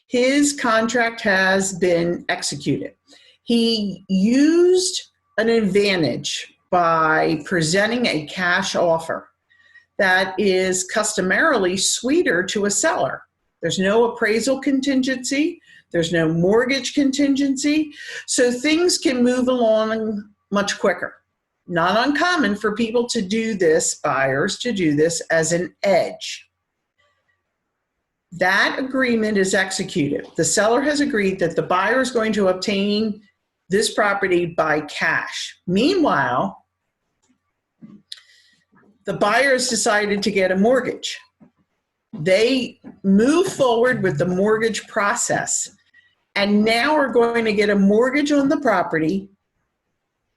His contract has been executed. He used an advantage by presenting a cash offer that is customarily sweeter to a seller. There's no appraisal contingency. There's no mortgage contingency. So things can move along much quicker. Not uncommon for people to do this, buyers to do this as an edge. That agreement is executed. The seller has agreed that the buyer is going to obtain this property by cash. Meanwhile, the buyer has decided to get a mortgage. They move forward with the mortgage process and now are going to get a mortgage on the property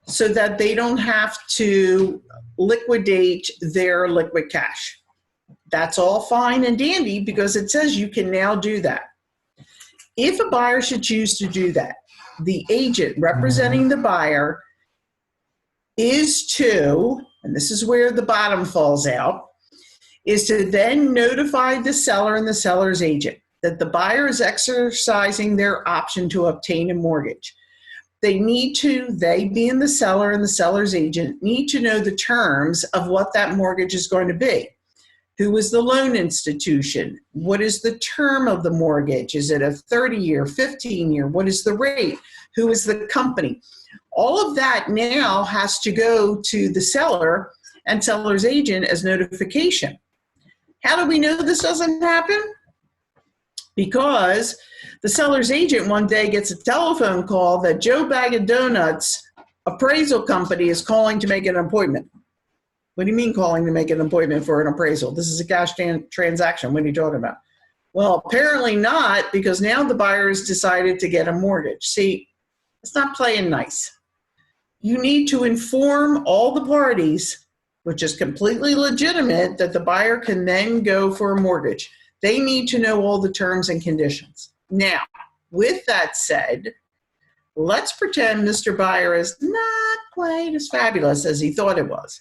so that they don't have to liquidate their liquid cash. That's all fine and dandy because it says you can now do that. If a buyer should choose to do that, the agent representing the buyer is to, and this is where the bottom falls out, is to then notify the seller and the seller's agent that the buyer is exercising their option to obtain a mortgage. They being the seller and the seller's agent, need to know the terms of what that mortgage is going to be. Who is the loan institution? What is the term of the mortgage? Is it a 30-year, 15-year? What is the rate? Who is the company? All of that now has to go to the seller and seller's agent as notification. How do we know this doesn't happen? Because the seller's agent one day gets a telephone call that Joe Bag of Donuts appraisal company is calling to make an appointment. What do you mean calling to make an appointment for an appraisal? This is a cash transaction. What are you talking about? Well, apparently not, because now the buyer has decided to get a mortgage. See, it's not playing nice. You need to inform all the parties, which is completely legitimate, that the buyer can then go for a mortgage. They need to know all the terms and conditions. Now, with that said, let's pretend Mr. Buyer is not quite as fabulous as he thought it was.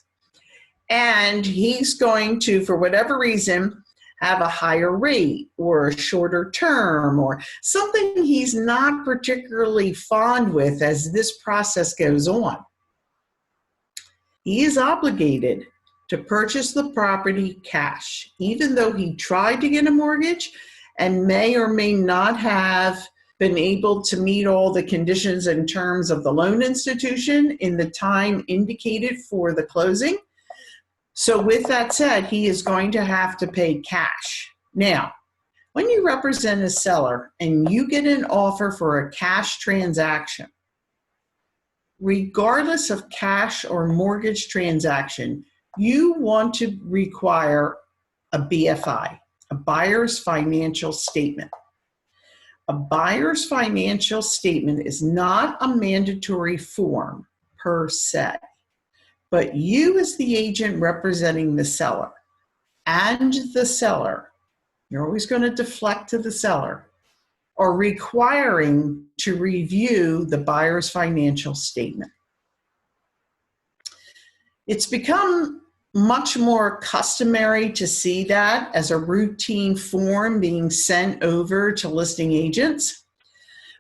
And he's going to, for whatever reason, have a higher rate or a shorter term or something he's not particularly fond with as this process goes on. He is obligated to purchase the property cash, even though he tried to get a mortgage and may or may not have been able to meet all the conditions and terms of the loan institution in the time indicated for the closing. So with that said, he is going to have to pay cash. Now, when you represent a seller and you get an offer for a cash transaction, regardless of cash or mortgage transaction, you want to require a BFI, a buyer's financial statement. A buyer's financial statement is not a mandatory form per se. But you as the agent representing the seller and the seller, you're always going to deflect to the seller, are requiring to review the buyer's financial statement. It's become much more customary to see that as a routine form being sent over to listing agents.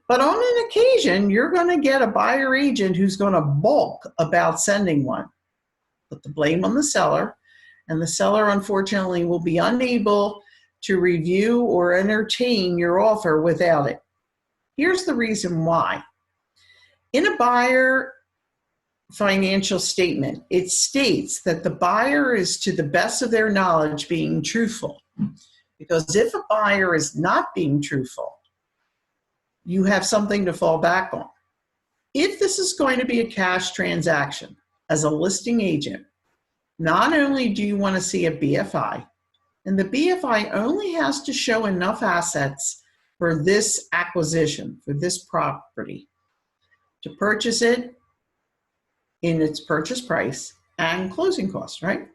But on an occasion, you're going to get a buyer agent who's going to balk about sending one. Put the blame on the seller, and the seller, unfortunately, will be unable to review or entertain your offer without it. Here's the reason why. In a buyer financial statement, it states that the buyer is, to the best of their knowledge, being truthful. Because if a buyer is not being truthful, you have something to fall back on. If this is going to be a cash transaction, as a listing agent, not only do you want to see a BFI, and the BFI only has to show enough assets for this acquisition, for this property, to purchase it in its purchase price and closing costs, right?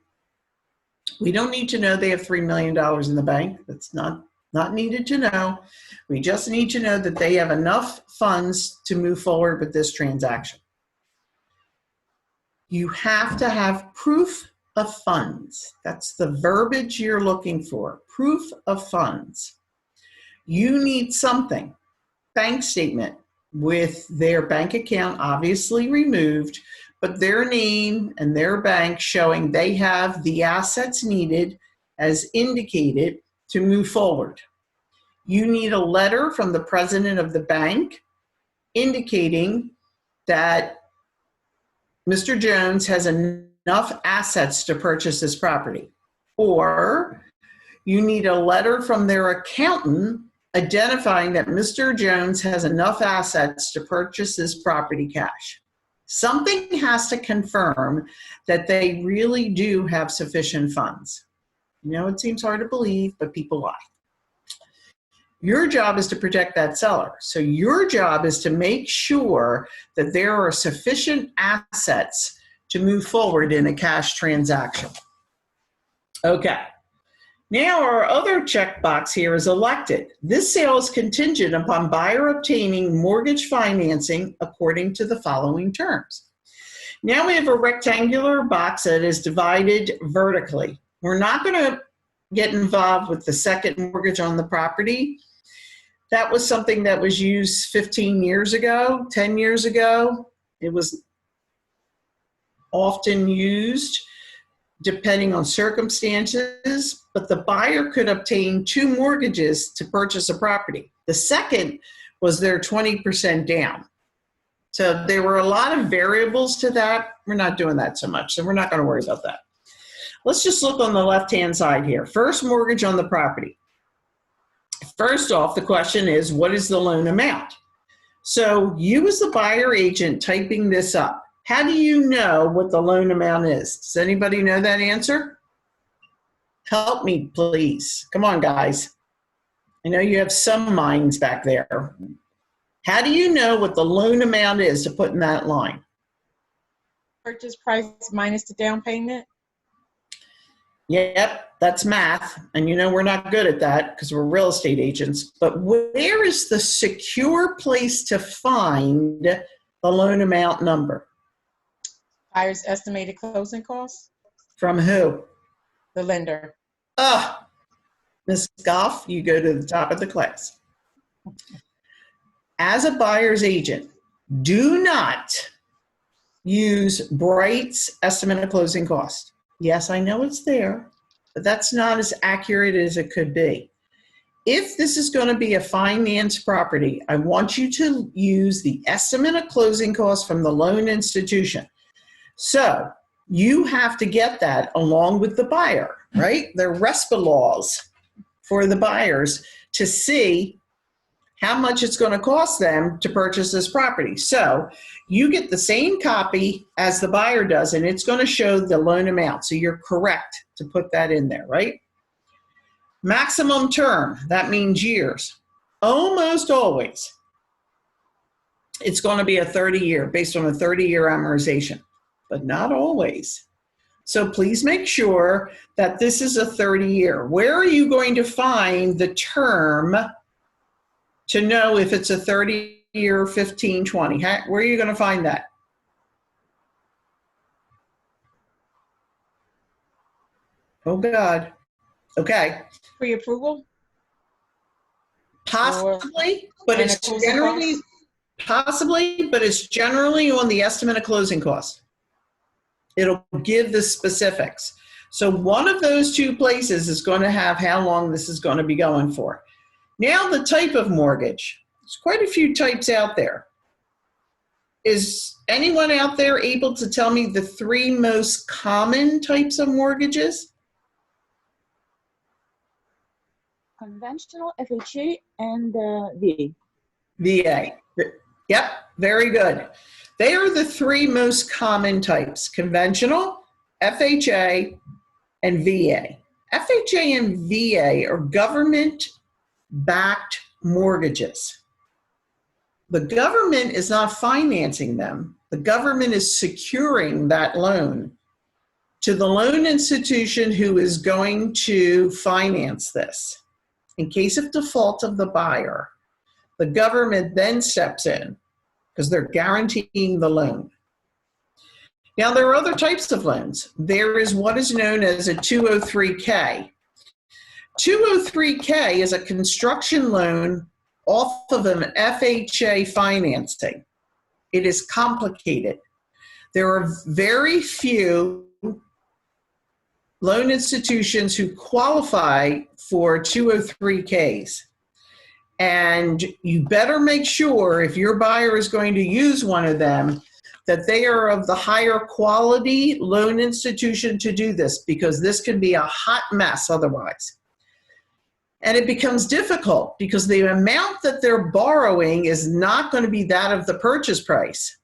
We don't need to know they have $3 million in the bank. That's not needed to know. We just need to know that they have enough funds to move forward with this transaction. You have to have proof of funds. That's the verbiage you're looking for, proof of funds. you need something, bank statement with their bank account obviously removed, but their name and their bank showing they have the assets needed as indicated to move forward. You need a letter from the president of the bank indicating that Mr. Jones has enough assets to purchase this property. Or you need a letter from their accountant identifying that Mr. Jones has enough assets to purchase this property cash. Something has to confirm that they really do have sufficient funds. You know, it seems hard to believe, but people lie. Your job is to protect that seller. So your job is to make sure that there are sufficient assets to move forward in a cash transaction. Okay. Now our other checkbox here is elected. This sale is contingent upon buyer obtaining mortgage financing according to the following terms. Now we have a rectangular box that is divided vertically. We're not going to get involved with the second mortgage on the property. That was something that was used 15 years ago, 10 years ago. It was often used depending on circumstances, but the buyer could obtain 2 mortgages to purchase a property. The second was their 20% down. So there were a lot of variables to that. We're not doing that so much, so we're not going to worry about that. Let's just look on the left-hand side here. First mortgage on the property. First off, the question is, what is the loan amount? So you as the buyer agent typing this up, how do you know what the loan amount is? Does anybody know that answer? Help me, please. Come on, guys. I know you have some minds back there. How do you know what the loan amount is to put in that line? Purchase price minus the down payment. Yep, that's math. And you know we're not good at that because we're real estate agents. But where is the secure place to find the loan amount number? Buyer's estimated closing costs. From who? The lender. Ms. Goff, you go to the top of the class. As a buyer's agent, do not use Bright's estimate of closing cost. Yes, I know it's there, but that's not as accurate as it could be. If this is going to be a finance property, I want you to use the estimate of closing costs from the loan institution. So you have to get that along with the buyer, right? There are RESPA laws for the buyers to see how much it's going to cost them to purchase this property. So you get the same copy as the buyer does, and it's going to show the loan amount. So you're correct to put that in there, right? Maximum term, that means years. Almost always, it's going to be a 30-year, based on a 30-year amortization, but not always. So please make sure that this is a 30-year. Where are you going to find the term to know if it's a 30-year, 15, 20? Where are you going to find that? Oh, God. Okay. Pre-approval? Possibly, but it's generally on the estimate of closing costs. It'll give the specifics. So one of those two places is going to have how long this is going to be going for. Now the type of mortgage. There's quite a few types out there. Is anyone out there able to tell me the 3 most common types of mortgages? Conventional, FHA, and VA. VA. Yep, very good. They are the 3 most common types: conventional, FHA, and VA. FHA and VA are government-backed mortgages. The government is not financing them. The government is securing that loan to the loan institution who is going to finance this. In case of default of the buyer, the government then steps in because they're guaranteeing the loan. Now, there are other types of loans. There is what is known as a 203K. 203K is a construction loan off of an FHA financing. It is complicated. There are very few loan institutions who qualify for 203Ks. And you better make sure if your buyer is going to use one of them that they are of the higher quality loan institution to do this, because this can be a hot mess otherwise. And it becomes difficult because the amount that they're borrowing is not going to be that of the purchase price.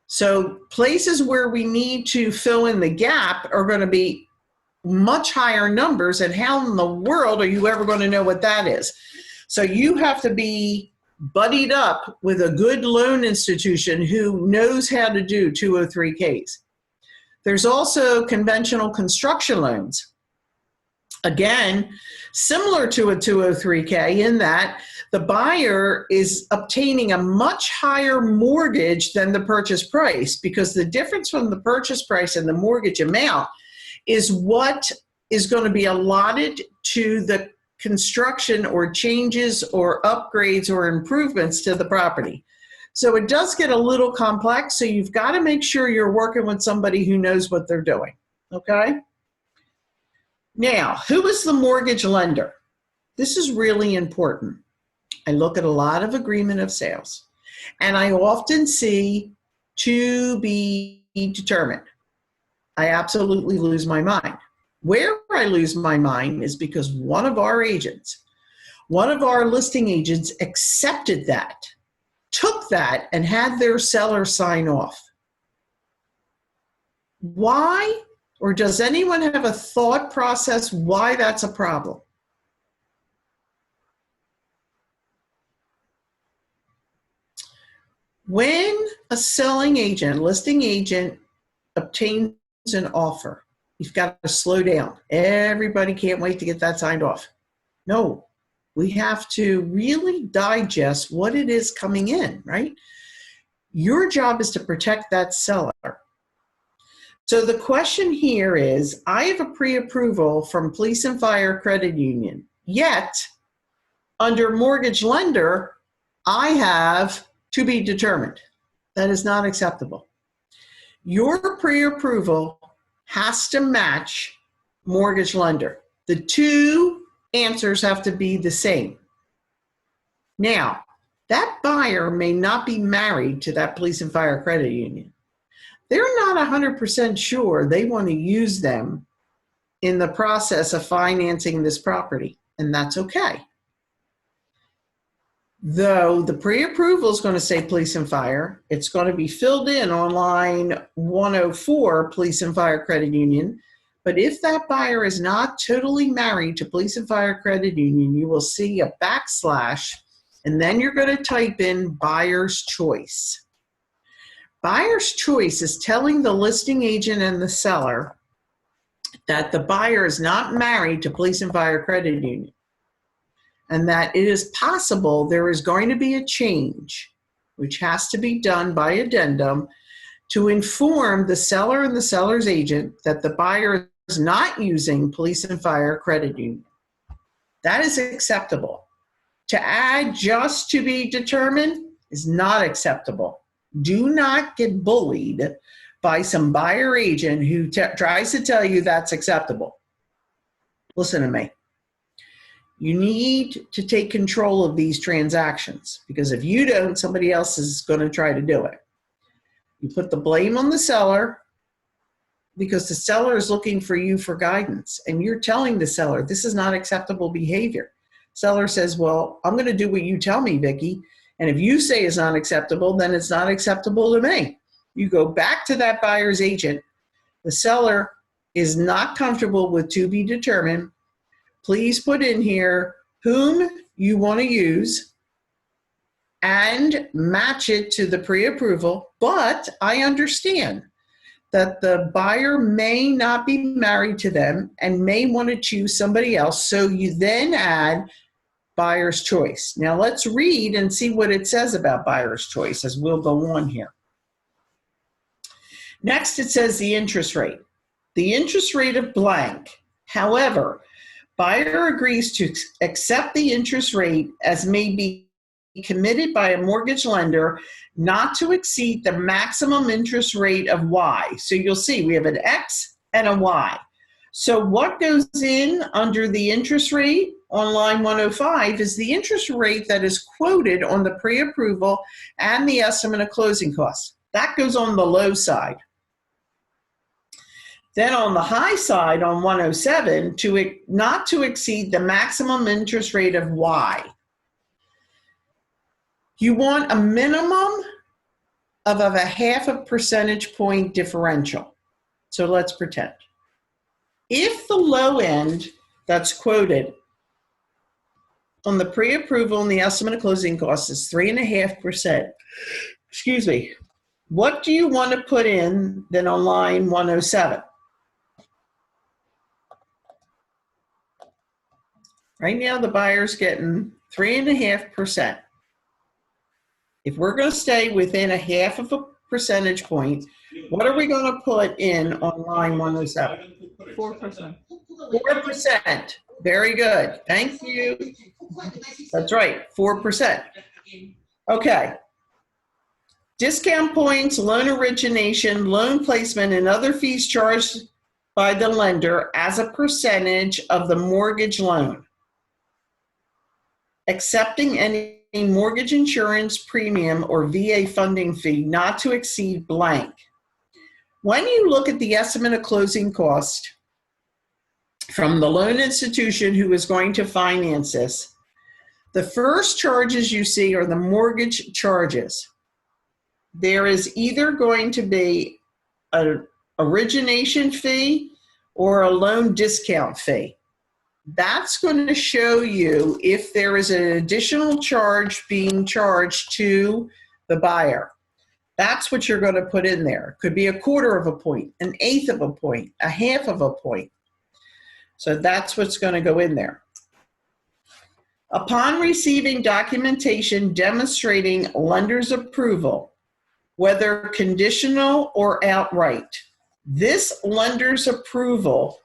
So places where we need to fill in the gap are going to be much higher numbers, and how in the world are you ever going to know what that is? So you have to be buddied up with a good loan institution who knows how to do 203Ks. There's also conventional construction loans. Again, similar to a 203K in that the buyer is obtaining a much higher mortgage than the purchase price, because the difference from the purchase price and the mortgage amount is what is going to be allotted to the construction or changes or upgrades or improvements to the property. So it does get a little complex, so you've got to make sure you're working with somebody who knows what they're doing, okay? Now, who is the mortgage lender? This is really important. I look at a lot of agreement of sales, and I often see to be determined. I absolutely lose my mind. Where I lose my mind is because one of our listing agents accepted that, took that, and had their seller sign off. Why? Or does anyone have a thought process why that's a problem? When a selling agent, listing agent, obtains an offer, you've got to slow down. Everybody can't wait to get that signed off. No, we have to really digest what it is coming in, right? Your job is to protect that seller. So the question here is, I have a pre-approval from Police and Fire Credit Union, yet under mortgage lender, I have to be determined. That is not acceptable. Your pre-approval has to match mortgage lender. The two answers have to be the same. Now, that buyer may not be married to that Police and Fire Credit Union. They're not 100% sure they want to use them in the process of financing this property, and that's okay. Though the pre-approval is going to say Police and Fire, it's going to be filled in on line 104, Police and Fire Credit Union. But if that buyer is not totally married to Police and Fire Credit Union, you will see a backslash, and then you're going to type in buyer's choice. Buyer's choice is telling the listing agent and the seller that the buyer is not married to Police and Fire Credit Union, and that it is possible there is going to be a change, which has to be done by addendum, to inform the seller and the seller's agent that the buyer is not using Police and Fire Credit Union. That is acceptable. To add just to be determined is not acceptable. Do not get bullied by some buyer agent who tries to tell you that's acceptable. Listen to me. You need to take control of these transactions, because if you don't, somebody else is going to try to do it. You put the blame on the seller because the seller is looking for you for guidance, and you're telling the seller this is not acceptable behavior. Seller says, well, I'm going to do what you tell me, Vicki. And if you say it's not acceptable, then it's not acceptable to me. You go back to that buyer's agent. The seller is not comfortable with to be determined. Please put in here whom you want to use and match it to the pre-approval. But I understand that the buyer may not be married to them and may want to choose somebody else. So you then add buyer's choice. Now let's read and see what it says about buyer's choice as we'll go on here. Next, it says the interest rate. The interest rate of blank. However, Buyer agrees to accept the interest rate as may be committed by a mortgage lender not to exceed the maximum interest rate of Y. So you'll see we have an X and a Y. So what goes in under the interest rate on line 105 is the interest rate that is quoted on the pre-approval and the estimate of closing costs. That goes on the low side. Then on the high side on 107, not to exceed the maximum interest rate of Y. You want a minimum of a 0.5 percentage point differential. So let's pretend. If the low end that's quoted on the pre-approval and the estimate of closing costs is 3.5%, excuse me, what do you want to put in then on line 107? Right now, the buyer's getting 3.5%. If we're going to stay within 0.5 percentage point, what are we going to put in on line 107? 4%. 4%. Very good. Thank you. That's right, 4%. Okay. Discount points, loan origination, loan placement, and other fees charged by the lender as a percentage of the mortgage loan. Accepting any mortgage insurance premium or VA funding fee not to exceed blank. When you look at the estimate of closing cost from the loan institution who is going to finance this, the first charges you see are the mortgage charges. There is either going to be an origination fee or a loan discount fee. That's going to show you if there is an additional charge being charged to the buyer. That's what you're going to put in there. Could be 1/4 point, 1/8 point, 1/2 point. So that's what's going to go in there. Upon receiving documentation demonstrating lender's approval, whether conditional or outright, this lender's approval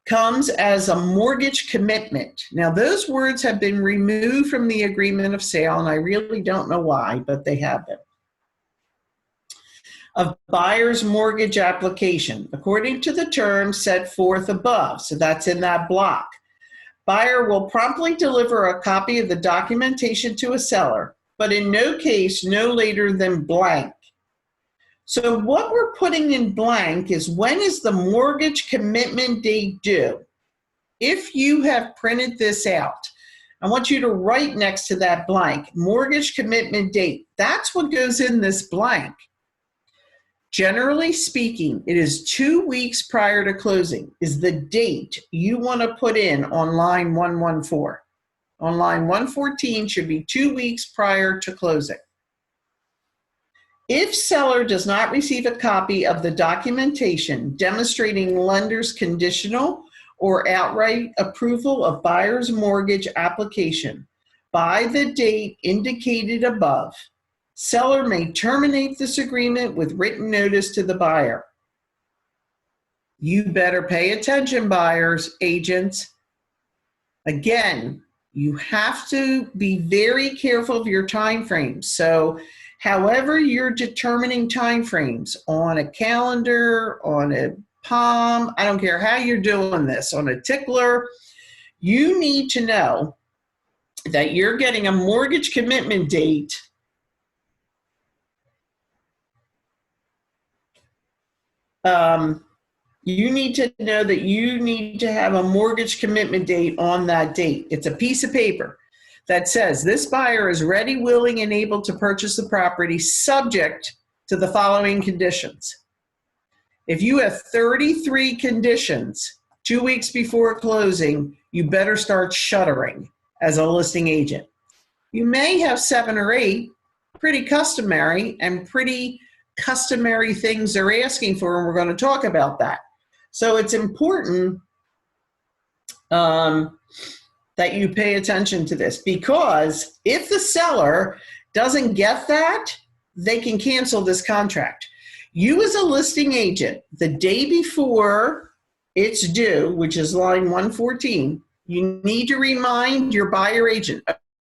comes as a mortgage commitment. Now, those words have been removed from the agreement of sale, and I really don't know why, but they have been. Of buyer's mortgage application, according to the terms set forth above. So that's in that block. Buyer will promptly deliver a copy of the documentation to a seller, but in no case no later than blank. So what we're putting in blank is when is the mortgage commitment date due? If you have printed this out, I want you to write next to that blank, mortgage commitment date. That's what goes in this blank. Generally speaking, it is 2 weeks prior to closing is the date you want to put in on line 114. On line 114 should be 2 weeks prior to closing. If seller does not receive a copy of the documentation demonstrating lender's conditional or outright approval of buyer's mortgage application by the date indicated above, seller may terminate this agreement with written notice to the buyer. You better pay attention, buyers, agents. Again, you have to be very careful of your time frames. So however you're determining time frames on a calendar, on a Palm, I don't care how you're doing this, on a tickler, you need to know that you're getting a mortgage commitment date you need to know that you need to have a mortgage commitment date on that date. It's a piece of paper that says this buyer is ready, willing, and able to purchase the property subject to the following conditions. If you have 33 conditions 2 weeks before closing, you better start shuddering as a listing agent. You may have 7 or 8 pretty customary things they're asking for, and we're going to talk about that. So it's important that you pay attention to this, because if the seller doesn't get that, they can cancel this contract. You as a listing agent, the day before it's due, which is line 114, you need to remind your buyer agent,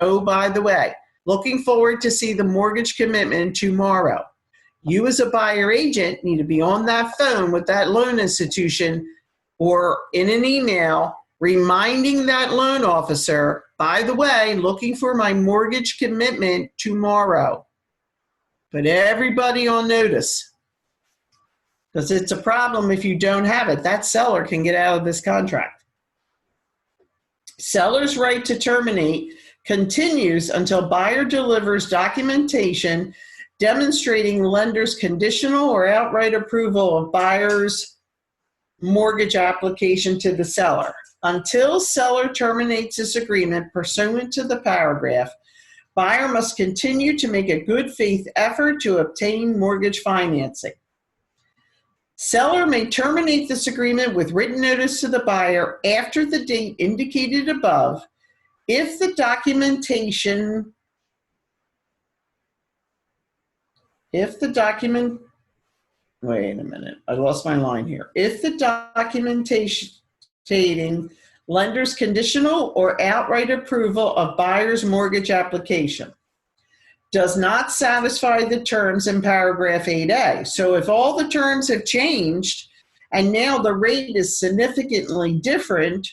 oh, by the way, looking forward to see the mortgage commitment tomorrow. You as a buyer agent need to be on that phone with that loan institution or in an email reminding that loan officer, by the way, looking for my mortgage commitment tomorrow. Put everybody on notice, because it's a problem if you don't have it. That seller can get out of this contract. Seller's right to terminate continues until buyer delivers documentation demonstrating lender's conditional or outright approval of buyer's mortgage application to the seller. Until seller terminates this agreement pursuant to the paragraph, buyer must continue to make a good faith effort to obtain mortgage financing. Seller may terminate this agreement with written notice to the buyer after the date indicated above if the documentation, wait a minute, I lost my line here. If the documentation stating lender's conditional or outright approval of buyer's mortgage application does not satisfy the terms in paragraph 8A. So if all the terms have changed and now the rate is significantly different,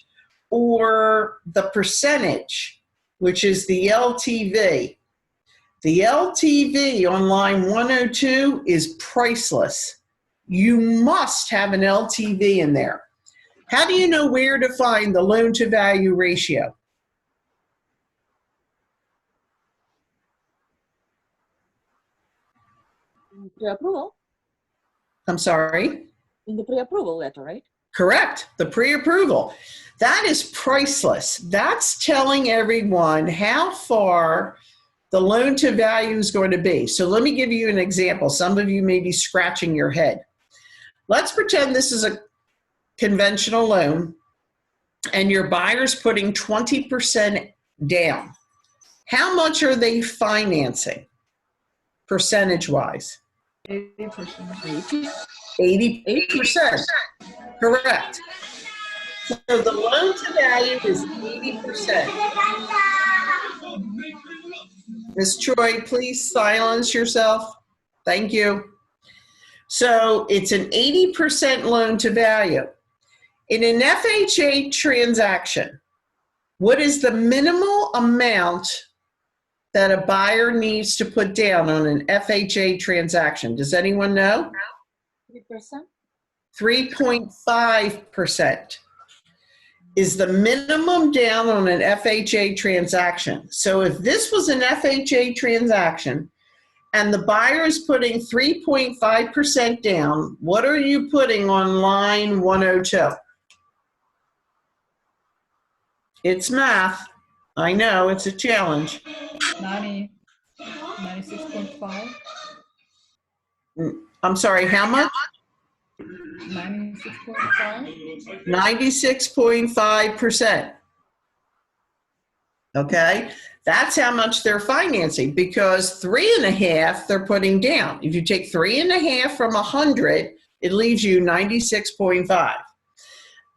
or the percentage, which is the LTV. The LTV on line 102 is priceless. You must have an LTV in there. How do you know where to find the loan to value ratio? Pre-approval? I'm sorry? In the pre-approval letter, right? Correct, the pre-approval. That is priceless. That's telling everyone how far the loan to value is going to be. So let me give you an example. Some of you may be scratching your head. Let's pretend this is a conventional loan and your buyer's putting 20% down. How much are they financing percentage-wise? 80%. 80%. Correct. So the loan to value is 80%. Ms. Troy, please silence yourself. Thank you. So it's an 80% loan to value. In an FHA transaction, what is the minimal amount that a buyer needs to put down on an FHA transaction? Does anyone know? 3%? 3.5% is the minimum down on an FHA transaction. So if this was an FHA transaction and the buyer is putting 3.5% down, what are you putting on line 102? It's math. I know, it's a challenge. 96.5. I'm sorry, how much? 96.5. 96.5%. Okay, that's how much they're financing, because 3.5 they're putting down. If you take 3.5 from 100, it leaves you 96.5.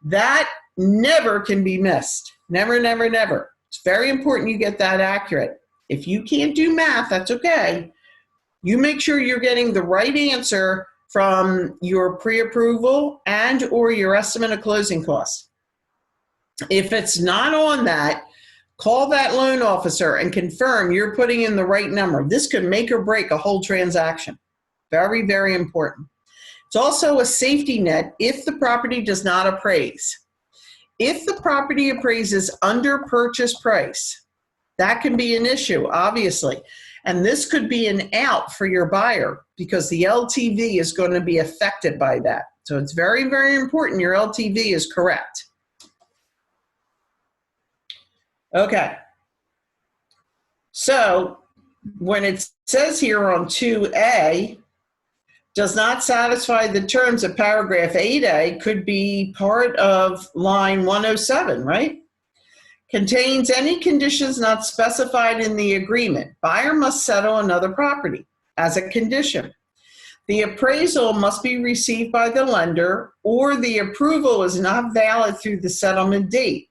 That never can be missed. Never, never, never. It's very important you get that accurate. If you can't do math, that's okay. You make sure you're getting the right answer from your pre-approval and or your estimate of closing costs. If it's not on that, call that loan officer and confirm you're putting in the right number. This could make or break a whole transaction. Very, very important. It's also a safety net if the property does not appraise. If the property appraises under purchase price, that can be an issue, obviously. And this could be an out for your buyer because the LTV is going to be affected by that. So it's very, very important your LTV is correct. Okay. So when it says here on 2A, does not satisfy the terms of paragraph 8A, could be part of line 107, right? Contains any conditions not specified in the agreement. Buyer must settle another property as a condition. The appraisal must be received by the lender, or the approval is not valid through the settlement date.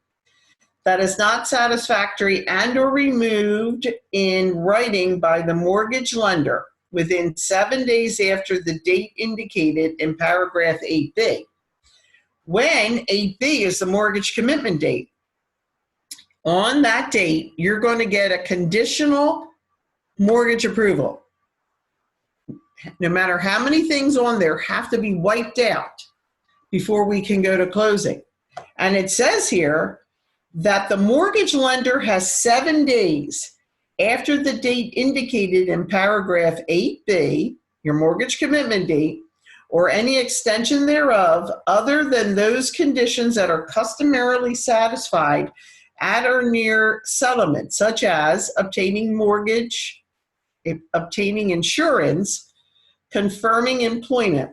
That is not satisfactory and or removed in writing by the mortgage lender within 7 days after the date indicated in paragraph 8B. When 8B is the mortgage commitment date, on that date, you're going to get a conditional mortgage approval. No matter how many things on there have to be wiped out before we can go to closing. And it says here that the mortgage lender has 7 days after the date indicated in paragraph 8B, your mortgage commitment date, or any extension thereof, other than those conditions that are customarily satisfied at or near settlement, such as obtaining mortgage, obtaining insurance, confirming employment.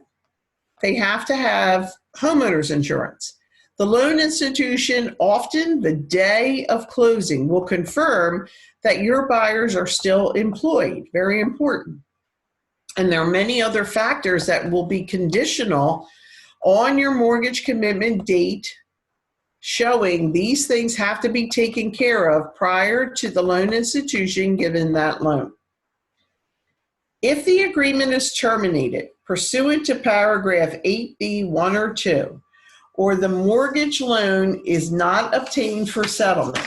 They have to have homeowners insurance. The loan institution, often the day of closing, will confirm that your buyers are still employed. Very important. And there are many other factors that will be conditional on your mortgage commitment date, showing these things have to be taken care of prior to the loan institution giving that loan. If the agreement is terminated pursuant to paragraph 8B 1 or 2, or the mortgage loan is not obtained for settlement,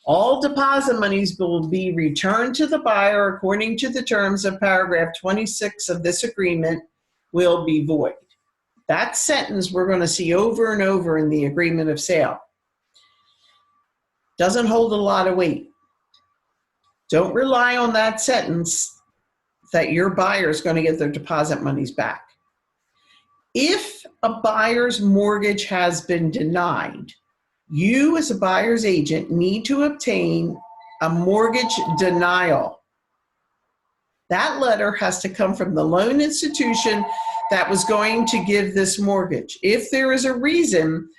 all deposit monies will be returned to the buyer according to the terms of paragraph 26 of this agreement will be void. That sentence we're going to see over and over in the agreement of sale. Doesn't hold a lot of weight. Don't rely on that sentence that your buyer is going to get their deposit monies back. If a buyer's mortgage has been denied, you as a buyer's agent need to obtain a mortgage denial. That letter has to come from the loan institution that was going to give this mortgage. If there is a reason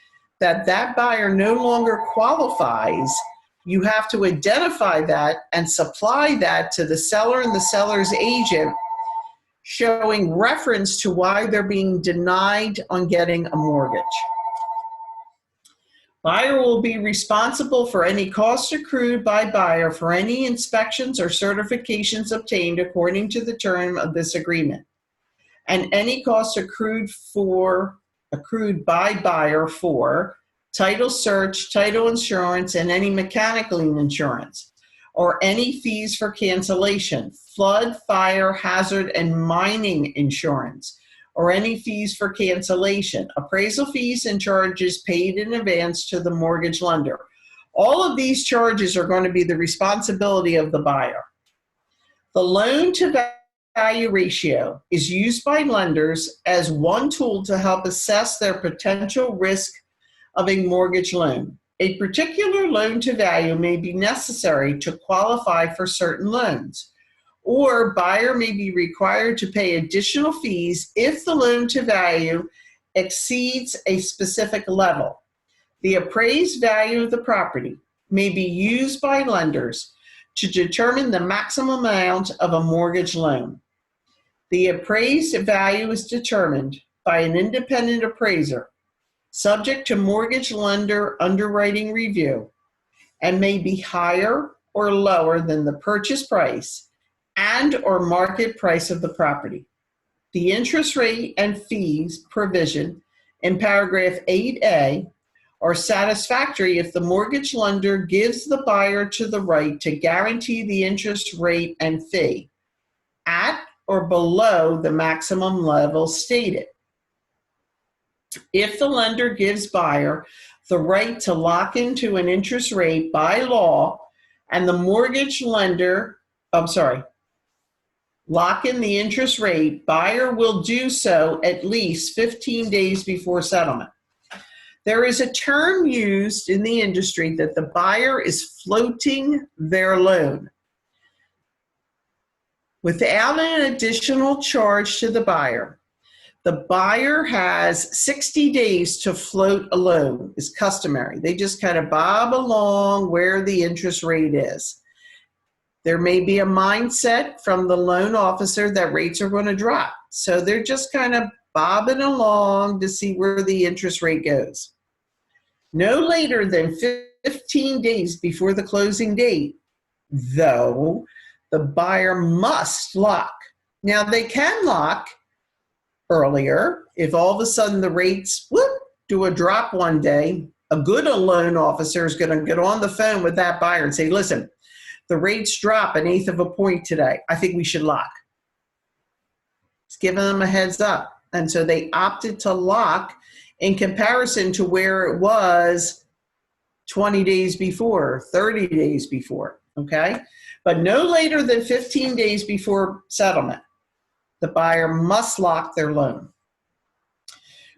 that that buyer no longer qualifies, you have to identify that and supply that to the seller and the seller's agent, showing reference to why they're being denied on getting a mortgage. Buyer will be responsible for any costs accrued by buyer for any inspections or certifications obtained according to the term of this agreement, and any costs accrued by buyer for title search, title insurance, and any mechanical insurance, or any fees for cancellation, flood, fire, hazard, and mining insurance, or any fees for cancellation, appraisal fees and charges paid in advance to the mortgage lender. All of these charges are going to be the responsibility of the buyer. The loan to value ratio is used by lenders as one tool to help assess their potential risk of a mortgage loan. A particular loan to value may be necessary to qualify for certain loans, or buyer may be required to pay additional fees if the loan to value exceeds a specific level. The appraised value of the property may be used by lenders to determine the maximum amount of a mortgage loan. The appraised value is determined by an independent appraiser, subject to mortgage lender underwriting review, and may be higher or lower than the purchase price and or market price of the property. The interest rate and fees provision in paragraph 8A are satisfactory if the mortgage lender gives the buyer to the right to guarantee the interest rate and fee at or below the maximum level stated. If the lender gives buyer the right to lock into an interest rate by law and the mortgage lender, lock in the interest rate, buyer will do so at least 15 days before settlement. There is a term used in the industry that the buyer is floating their loan without an additional charge to the buyer. The buyer has 60 days to float a loan, is customary. They just kind of bob along where the interest rate is. There may be a mindset from the loan officer that rates are going to drop. So they're just kind of bobbing along to see where the interest rate goes. No later than 15 days before the closing date, though, the buyer must lock. Now, they can lock earlier if all of a sudden the rates do a drop one day. A good loan officer is going to get on the phone with that buyer and say, listen, the rates drop 1/8 of a point today. I think we should lock. It's giving them a heads up. And so they opted to lock in comparison to where it was 20 days before, 30 days before, okay? But no later than 15 days before settlement, the buyer must lock their loan.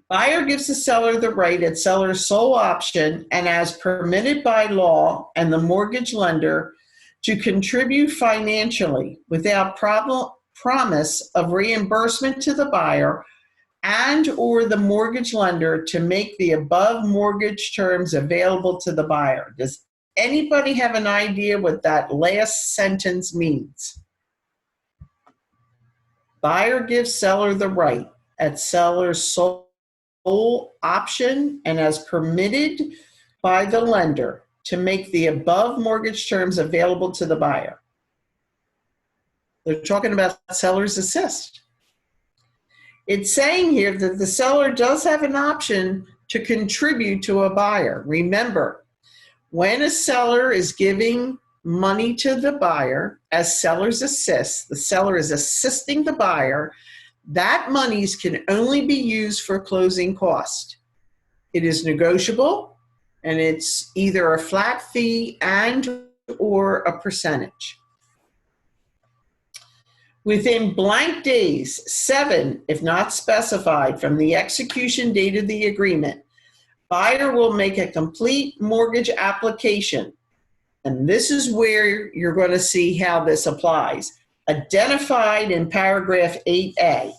Buyer gives the seller the right at seller's sole option and as permitted by law and the mortgage lender to contribute financially without promise of reimbursement to the buyer and or the mortgage lender to make the above mortgage terms available to the buyer. Does anybody have an idea what that last sentence means? Buyer gives seller the right at seller's sole option and as permitted by the lender to make the above mortgage terms available to the buyer. They're talking about seller's assist. It's saying here that the seller does have an option to contribute to a buyer. Remember, when a seller is giving money to the buyer as seller's assist, the seller is assisting the buyer, that monies can only be used for closing cost. It is negotiable, and it's either a flat fee and or a percentage. Within blank days, 7, if not specified, from the execution date of the agreement, buyer will make a complete mortgage application. And this is where you're going to see how this applies. Identified in paragraph 8A.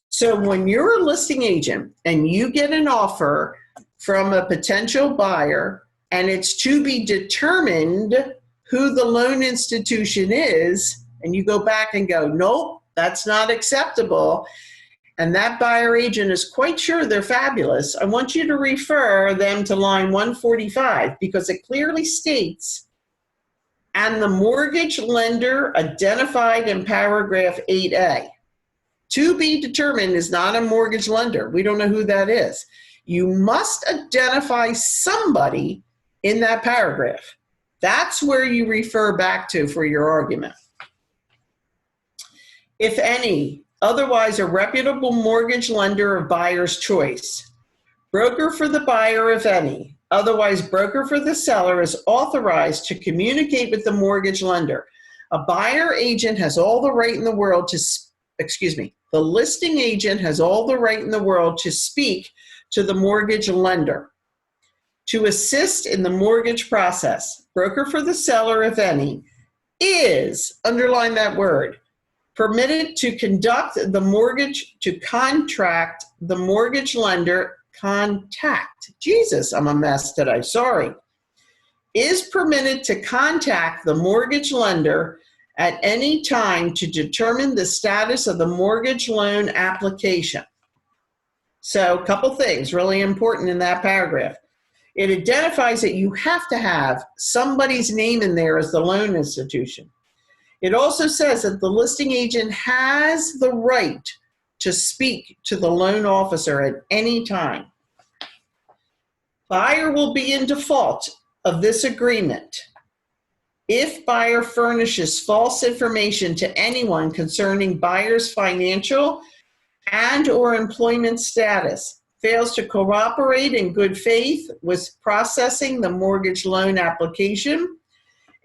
So when you're a listing agent and you get an offer from a potential buyer and it's to be determined who the loan institution is, and you go back and go, nope, that's not acceptable, and that buyer agent is quite sure they're fabulous, I want you to refer them to line 145 because it clearly states, and the mortgage lender identified in paragraph 8A. To be determined is not a mortgage lender. We don't know who that is. You must identify somebody in that paragraph. That's where you refer back to for your argument. If any, otherwise a reputable mortgage lender of buyer's choice. Broker for the buyer, if any. Otherwise, broker for the seller is authorized to communicate with the mortgage lender. A buyer agent has all the right in the world to, the listing agent has all the right in the world to speak to the mortgage lender. To assist in the mortgage process, broker for the seller, if any, is, underline that word, permitted to conduct the mortgage, to contract the mortgage lender, Jesus, I'm a mess today, sorry. Is permitted to contact the mortgage lender at any time to determine the status of the mortgage loan application. So a couple things really important in that paragraph. It identifies that you have to have somebody's name in there as the loan institution. It also says that the listing agent has the right to speak to the loan officer at any time. Buyer will be in default of this agreement if buyer furnishes false information to anyone concerning buyer's financial and or employment status, fails to cooperate in good faith with processing the mortgage loan application,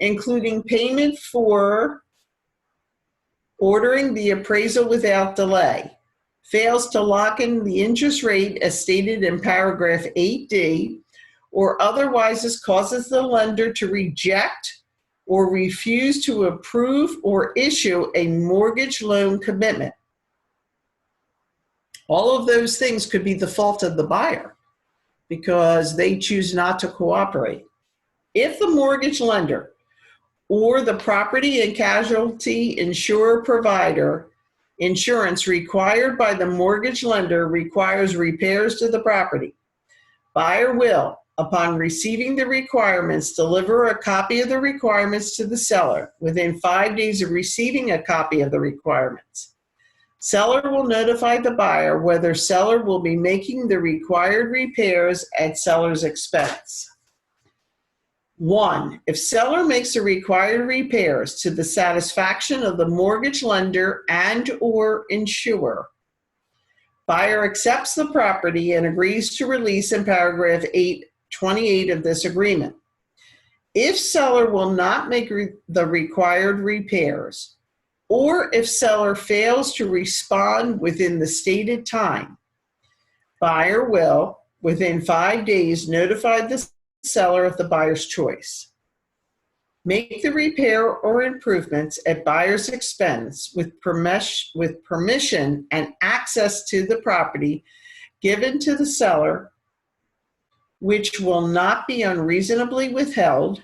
including payment for ordering the appraisal without delay, fails to lock in the interest rate as stated in paragraph 8D, or otherwise causes the lender to reject or refuse to approve or issue a mortgage loan commitment. All of those things could be the fault of the buyer because they choose not to cooperate. If the mortgage lender or the property and casualty insurer provider Insurance required by the mortgage lender requires repairs to the property. Buyer will, upon receiving the requirements, deliver a copy of the requirements to the seller within 5 days of receiving a copy of the requirements. Seller will notify the buyer whether seller will be making the required repairs at seller's expense. 1. If seller makes the required repairs to the satisfaction of the mortgage lender and/or insurer, buyer accepts the property and agrees to release in paragraph 828 of this agreement. If seller will not make the required repairs, or if seller fails to respond within the stated time, buyer will, within 5 days, notify the seller of the buyer's choice. Make the repair or improvements at buyer's expense with permission and access to the property given to the seller, which will not be unreasonably withheld.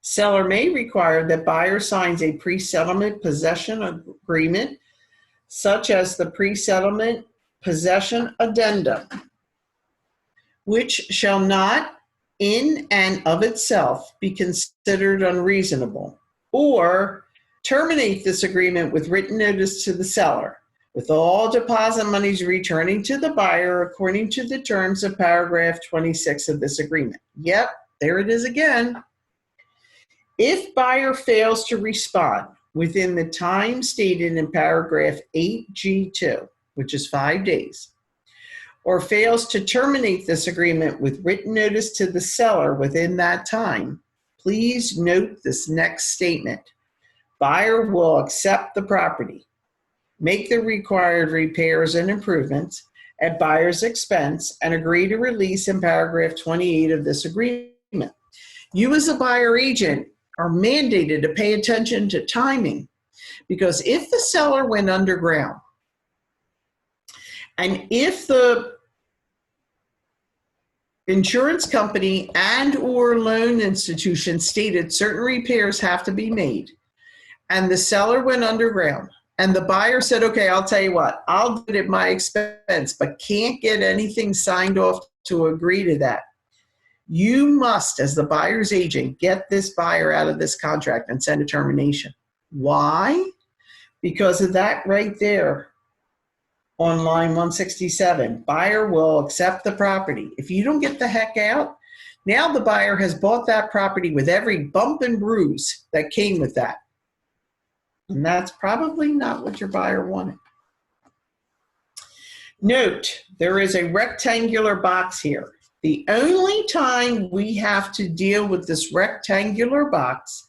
Seller may require that buyer signs a pre-settlement possession agreement, such as the pre-settlement possession addendum, which shall not in and of itself be considered unreasonable, or terminate this agreement with written notice to the seller, with all deposit monies returning to the buyer according to the terms of paragraph 26 of this agreement. Yep, there it is again. If buyer fails to respond within the time stated in paragraph 8G2, which is 5 days, or fails to terminate this agreement with written notice to the seller within that time, please note this next statement. Buyer will accept the property, make the required repairs and improvements at buyer's expense, and agree to release in paragraph 28 of this agreement. You as a buyer agent are mandated to pay attention to timing, because if the seller went underground, and if the insurance company and/or loan institution stated certain repairs have to be made, and the seller went underground, and the buyer said, okay, I'll tell you what, I'll do it at my expense, but can't get anything signed off to agree to that, you must, as the buyer's agent, get this buyer out of this contract and send a termination. Why? Because of that right there. On line 167, buyer will accept the property. If you don't get the heck out, now the buyer has bought that property with every bump and bruise that came with that. And that's probably not what your buyer wanted. Note, there is a rectangular box here. The only time we have to deal with this rectangular box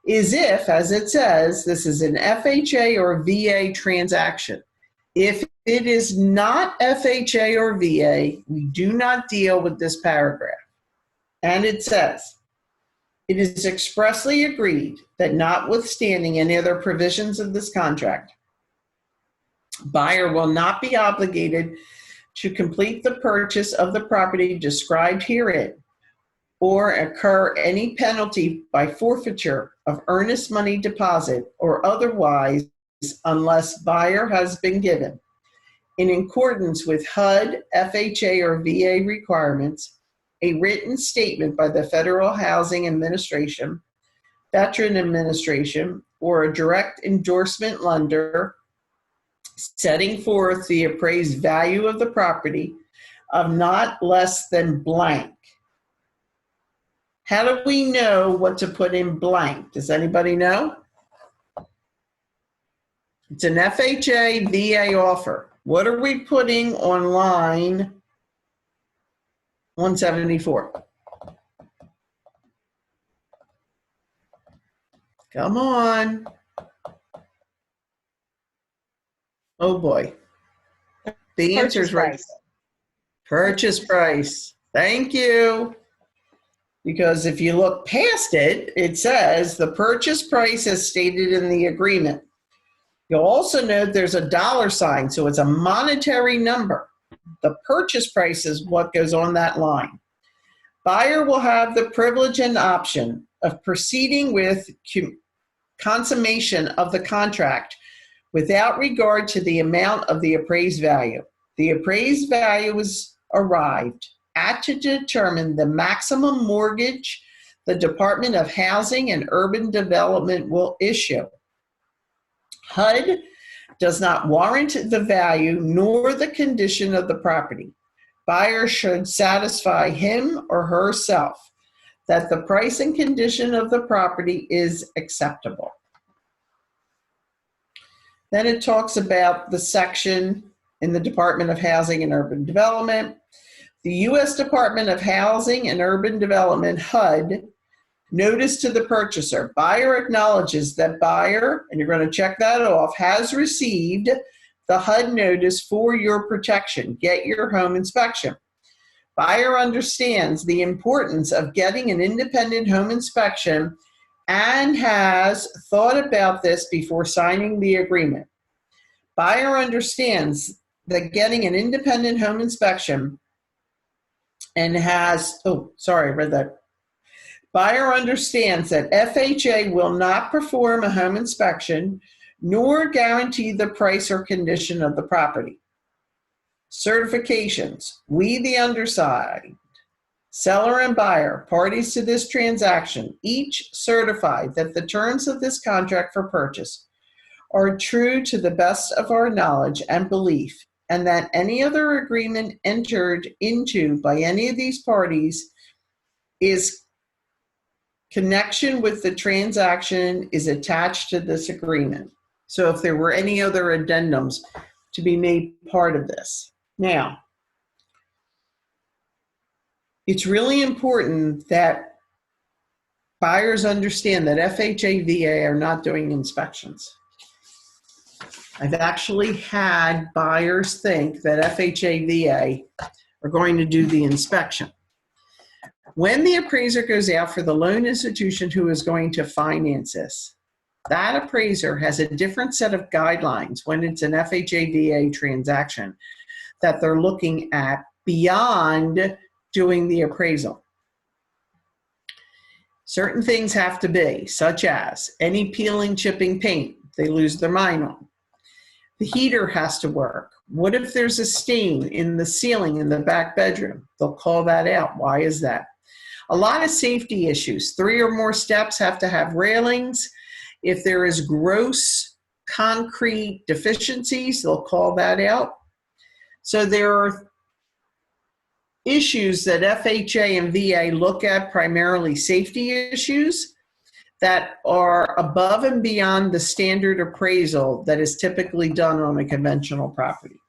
is if, as it says, this is an FHA or VA transaction. If it is not FHA or VA, we do not deal with this paragraph. And it says, it is expressly agreed that notwithstanding any other provisions of this contract, buyer will not be obligated to complete the purchase of the property described herein, or incur any penalty by forfeiture of earnest money deposit or otherwise, unless buyer has been given, in accordance with HUD, FHA, or VA requirements, a written statement by the Federal Housing Administration, Veteran Administration, or a direct endorsement lender setting forth the appraised value of the property of not less than blank. How do we know what to put in blank? Does anybody know? It's an FHA VA offer. What are we putting on line 174? Come on. Oh boy. The answer's right. Purchase price. Thank you. Because if you look past it, it says the purchase price as stated in the agreement. You'll also note there's a dollar sign, so it's a monetary number. The purchase price is what goes on that line. Buyer will have the privilege and option of proceeding with consummation of the contract without regard to the amount of the appraised value. The appraised value is arrived at to determine the maximum mortgage the Department of Housing and Urban Development will issue. HUD does not warrant the value nor the condition of the property. Buyer should satisfy him or herself that the price and condition of the property is acceptable. Then it talks about the section in the Department of Housing and Urban Development. The U.S. Department of Housing and Urban Development, HUD, notice to the purchaser. Buyer acknowledges that buyer, and you're going to check that off, has received the HUD notice for your protection. Get your home inspection. Buyer understands the importance of getting an independent home inspection and has thought about this before signing the agreement. Buyer understands that getting an independent home inspection and has, Buyer understands that FHA will not perform a home inspection nor guarantee the price or condition of the property. Certifications. We, the undersigned, seller and buyer, parties to this transaction, each certify that the terms of this contract for purchase are true to the best of our knowledge and belief, and that any other agreement entered into by any of these parties is connection with the transaction is attached to this agreement. So if there were any other addendums to be made part of this. Now, it's really important that buyers understand that FHA, VA are not doing inspections. I've actually had buyers think that FHA, VA are going to do the inspection. When the appraiser goes out for the loan institution who is going to finance this, that appraiser has a different set of guidelines when it's an FHA, VA transaction that they're looking at beyond doing the appraisal. Certain things have to be, such as any peeling, chipping paint, they lose their mind on. The heater has to work. What if there's a stain in the ceiling in the back bedroom? They'll call that out. Why is that? A lot of safety issues. 3 or more steps have to have railings. If there is gross concrete deficiencies, they'll call that out. So there are issues that FHA and VA look at, primarily safety issues that are above and beyond the standard appraisal that is typically done on a conventional property.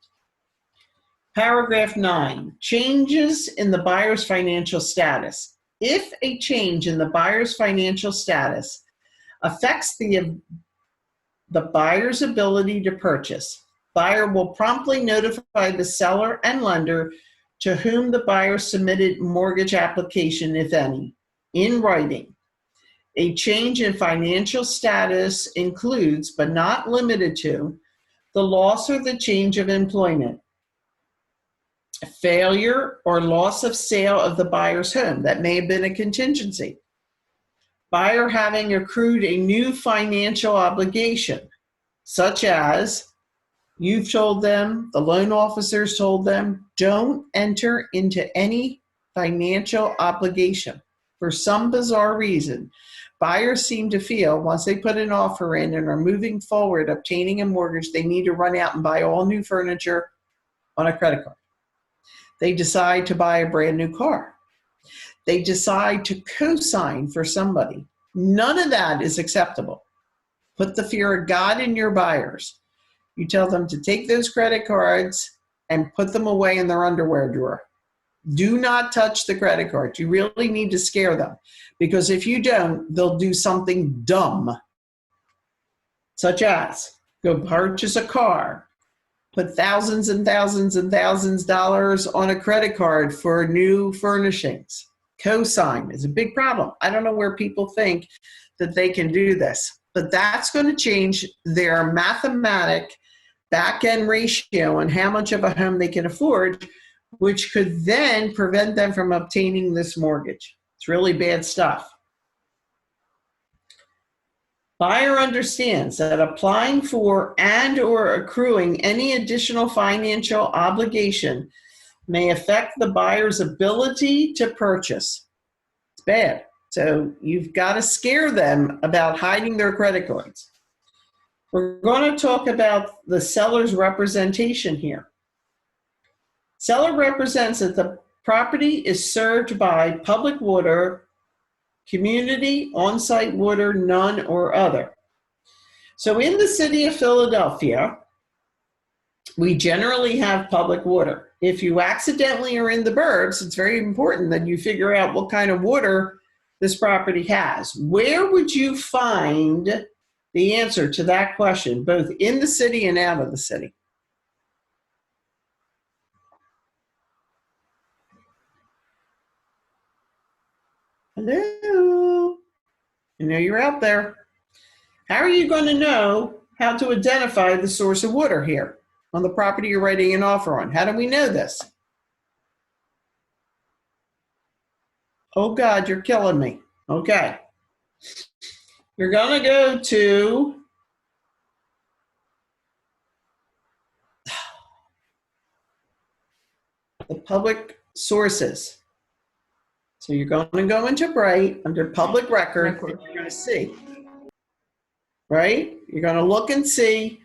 Paragraph 9, changes in the buyer's financial status. If a change in the buyer's financial status affects the buyer's ability to purchase, buyer will promptly notify the seller and lender to whom the buyer submitted mortgage application, if any, in writing. A change in financial status includes, but not limited to, the loss or the change of employment, failure or loss of sale of the buyer's home. That may have been a contingency. Buyer having accrued a new financial obligation, such as you've told them, the loan officers told them, don't enter into any financial obligation. For some bizarre reason, buyers seem to feel once they put an offer in and are moving forward obtaining a mortgage, they need to run out and buy all new furniture on a credit card. They decide to buy a brand new car. They decide to co-sign for somebody. None of that is acceptable. Put the fear of God in your buyers. You tell them to take those credit cards and put them away in their underwear drawer. Do not touch the credit cards. You really need to scare them, because if you don't, they'll do something dumb, such as go purchase a car, put thousands and thousands and thousands of dollars on a credit card for new furnishings. Co-sign is a big problem. I don't know where people think that they can do this, but that's going to change their mathematic back-end ratio on how much of a home they can afford, which could then prevent them from obtaining this mortgage. It's really bad stuff. Buyer understands that applying for and or accruing any additional financial obligation may affect the buyer's ability to purchase. It's bad. So you've got to scare them about hiding their credit cards. We're going to talk about the seller's representation here. Seller represents that the property is served by public water, community, on-site water, none, or other. So in the city of Philadelphia, we generally have public water. If you accidentally are in the burbs, it's very important that you figure out what kind of water this property has. Where would you find the answer to that question, both in the city and out of the city? Hello? I know you're out there. How are you going to know how to identify the source of water here on the property you're writing an offer on? How do we know this? Oh God, you're killing me. Okay. You're going to go to the public sources. So you're going to go into Bright under public record, and you're going to see, right? You're going to look and see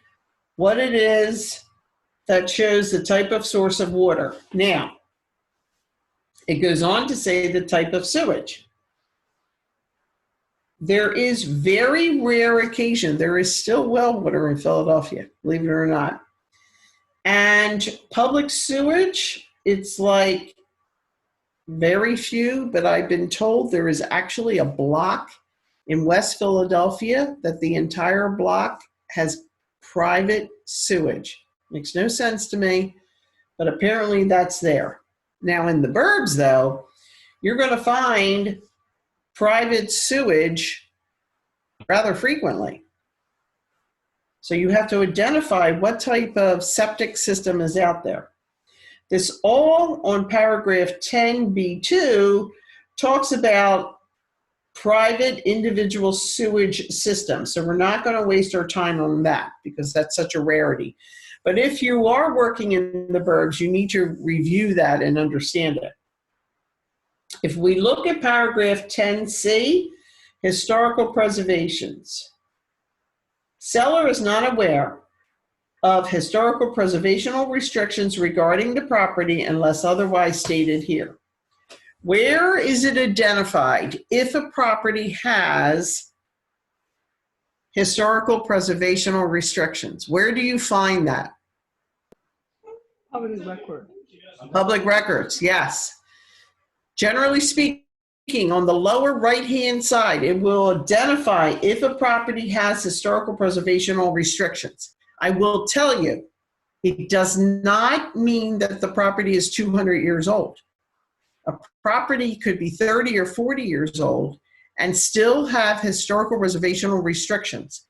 what it is that shows the type of source of water. Now, it goes on to say the type of sewage. There is very rare occasion, there is still well water in Philadelphia, believe it or not. And public sewage, it's like very few, but I've been told there is actually a block in West Philadelphia that the entire block has private sewage. Makes no sense to me, but apparently that's there. Now in the burbs though, you're going to find private sewage rather frequently. So you have to identify what type of septic system is out there. This all on paragraph 10B2 talks about private individual sewage systems. So we're not going to waste our time on that because that's such a rarity. But if you are working in the burbs, you need to review that and understand it. If we look at paragraph 10C, historical preservations. Seller is not aware of historical preservational restrictions regarding the property unless otherwise stated here. Where is it identified if a property has historical preservational restrictions? Where do you find that? Public record. Public records, yes. Generally speaking, on the lower right-hand side, it will identify if a property has historical preservational restrictions. I will tell you, it does not mean that the property is 200 years old. A property could be 30 or 40 years old and still have historical preservational restrictions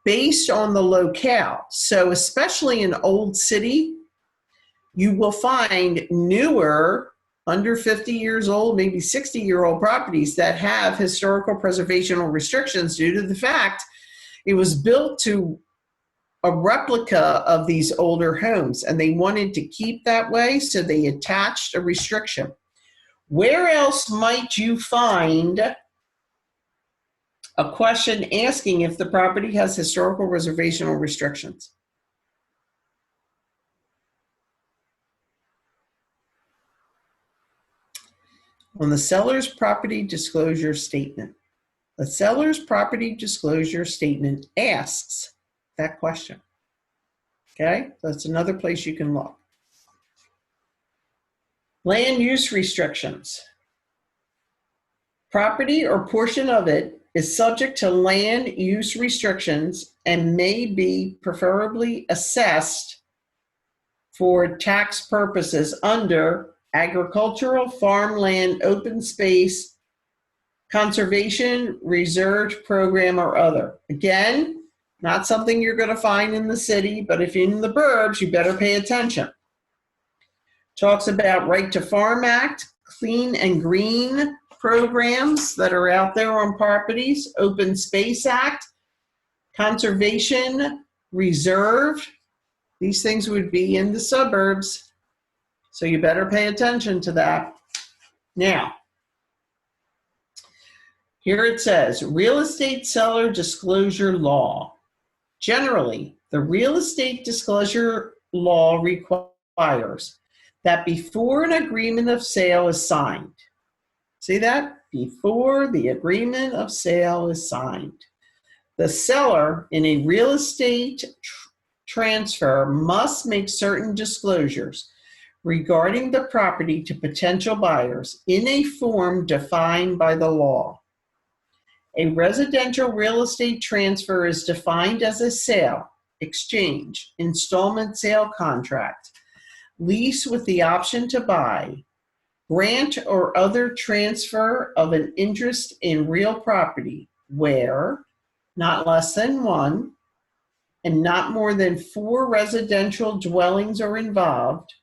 based on the locale. So especially in Old City, you will find newer, under 50 years old, maybe 60-year-old properties that have historical preservational restrictions due to the fact it was built to a replica of these older homes and they wanted to keep that way, so they attached a restriction. Where else might you find a question asking if the property has historical preservational restrictions? On the seller's property disclosure statement. The seller's property disclosure statement asks that question. Okay, that's another place you can look. Land use restrictions. Property or portion of it is subject to land use restrictions and may be preferably assessed for tax purposes under agricultural, farmland, open space, conservation, reserved program, or other. Again, not something you're going to find in the city, but if you're in the burbs, you better pay attention. Talks about Right to Farm Act, clean and green programs that are out there on properties, Open Space Act, Conservation reserve, these things would be in the suburbs, so you better pay attention to that. Now, here it says, real estate seller disclosure law. Generally, the real estate disclosure law requires that before an agreement of sale is signed, see that? Before the agreement of sale is signed, the seller in a real estate transfer must make certain disclosures regarding the property to potential buyers in a form defined by the law. A residential real estate transfer is defined as a sale, exchange, installment sale contract, lease with the option to buy, grant or other transfer of an interest in real property where not less than one and not more than 4 residential dwellings are involved.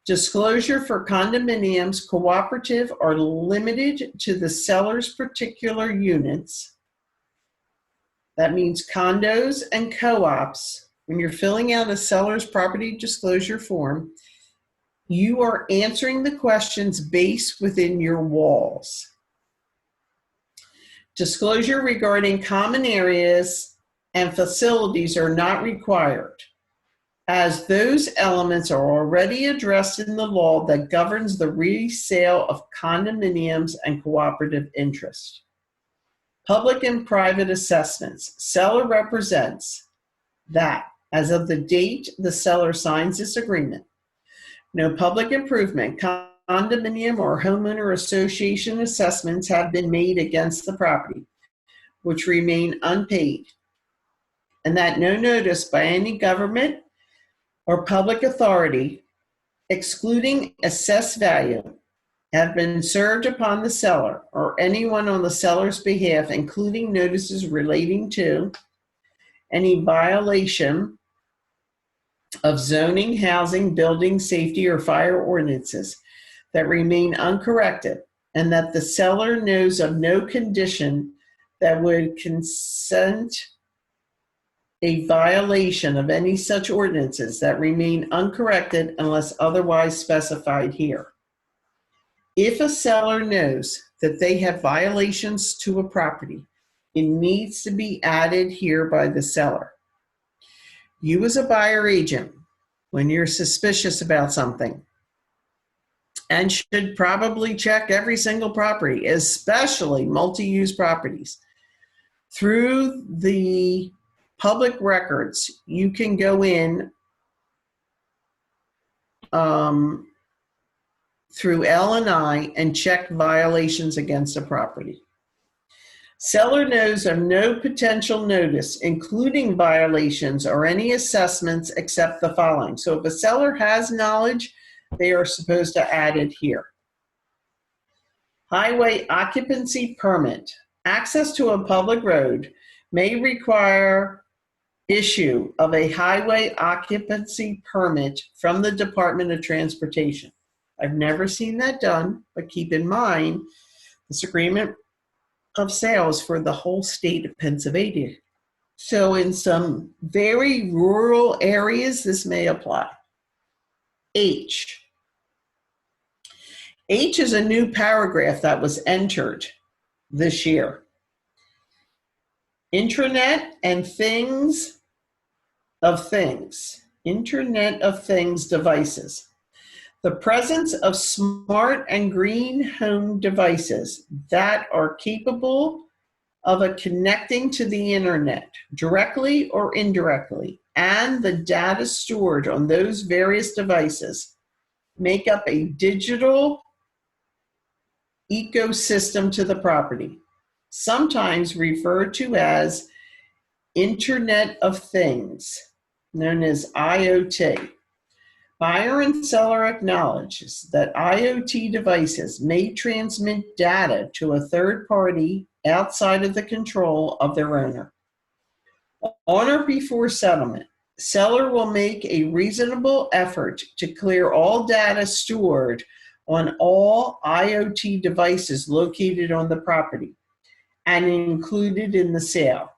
Disclosure for condominiums, cooperative, are limited to the seller's particular units. That means condos and co-ops. When you're filling out a seller's property disclosure form, you are answering the questions based within your walls. Disclosure regarding common areas and facilities are not required, as those elements are already addressed in the law that governs the resale of condominiums and cooperative interest. Public and private assessments. Seller represents that as of the date the seller signs this agreement, no public improvement, condominium, or homeowner association assessments have been made against the property, which remain unpaid, and that no notice by any government or public authority, excluding assessed value, have been served upon the seller or anyone on the seller's behalf, including notices relating to any violation of zoning, housing, building, safety, or fire ordinances that remain uncorrected, and that the seller knows of no condition that would consent a violation of any such ordinances that remain uncorrected unless otherwise specified here. If a seller knows that they have violations to a property, it needs to be added here by the seller. You as a buyer agent, when you're suspicious about something, and should probably check every single property, especially multi-use properties, through the public records, you can go in through L&I and check violations against a property. Seller knows of no potential notice, including violations or any assessments except the following. So if a seller has knowledge, they are supposed to add it here. Highway occupancy permit. Access to a public road may require issue of a highway occupancy permit from the Department of Transportation. I've never seen that done, but keep in mind, this agreement of sales for the whole state of Pennsylvania. So in some very rural areas, this may apply. H. H is a new paragraph that was entered this year. Intranet and things of things. Internet of Things devices. The presence of smart and green home devices that are capable of connecting to the internet, directly or indirectly, and the data stored on those various devices make up a digital ecosystem to the property, sometimes referred to as Internet of Things, known as IoT. Buyer and seller acknowledges that IoT devices may transmit data to a third party outside of the control of their owner. On or before settlement, seller will make a reasonable effort to clear all data stored on all IoT devices located on the property and included in the sale.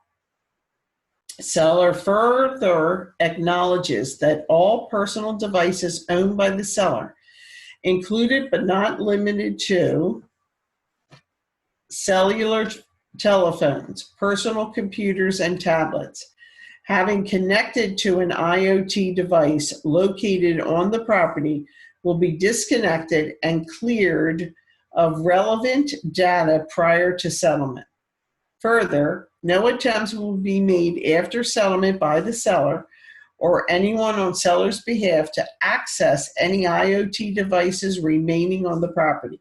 Seller further acknowledges that all personal devices owned by the seller, included but not limited to cellular telephones, personal computers, and tablets, having connected to an IoT device located on the property, will be disconnected and cleared of relevant data prior to settlement. Further, no attempts will be made after settlement by the seller or anyone on seller's behalf to access any IoT devices remaining on the property.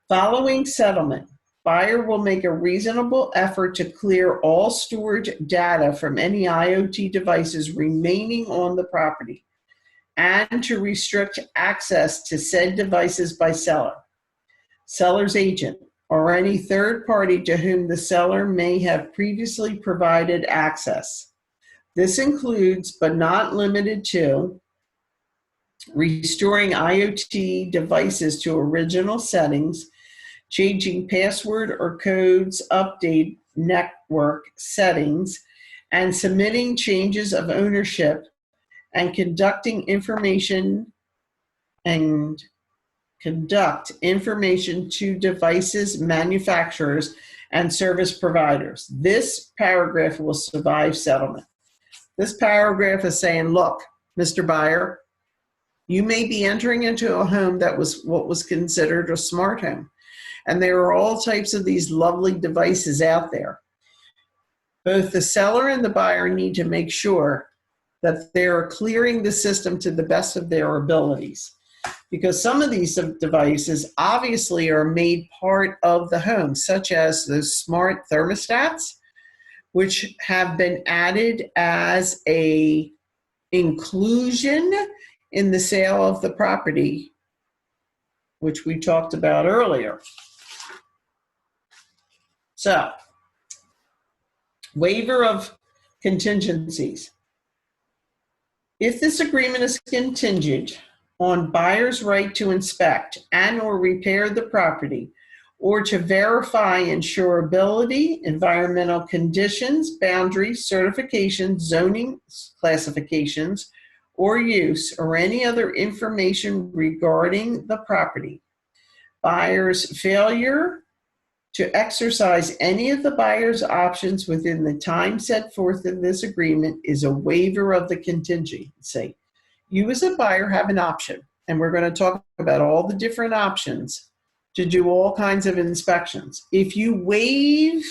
Following settlement, buyer will make a reasonable effort to clear all stored data from any IoT devices remaining on the property and to restrict access to said devices by seller, seller's agent, or any third party to whom the seller may have previously provided access. This includes, but not limited to, restoring IoT devices to original settings, changing password or codes, update network settings, and submitting changes of ownership and conduct information to devices manufacturers and service providers. This paragraph will survive settlement. This paragraph is saying, look, Mr. Buyer, you may be entering into a home that was what was considered a smart home. And there are all types of these lovely devices out there. Both the seller and the buyer need to make sure that they're clearing the system to the best of their abilities, because some of these devices obviously are made part of the home, such as those smart thermostats, which have been added as a inclusion in the sale of the property, which we talked about earlier. So, waiver of contingencies. If this agreement is contingent on buyer's right to inspect and or repair the property, or to verify insurability, environmental conditions, boundaries, certifications, zoning classifications, or use, or any other information regarding the property, buyer's failure to exercise any of the buyer's options within the time set forth in this agreement is a waiver of the contingency. You as a buyer have an option, and we're going to talk about all the different options to do all kinds of inspections. If you waive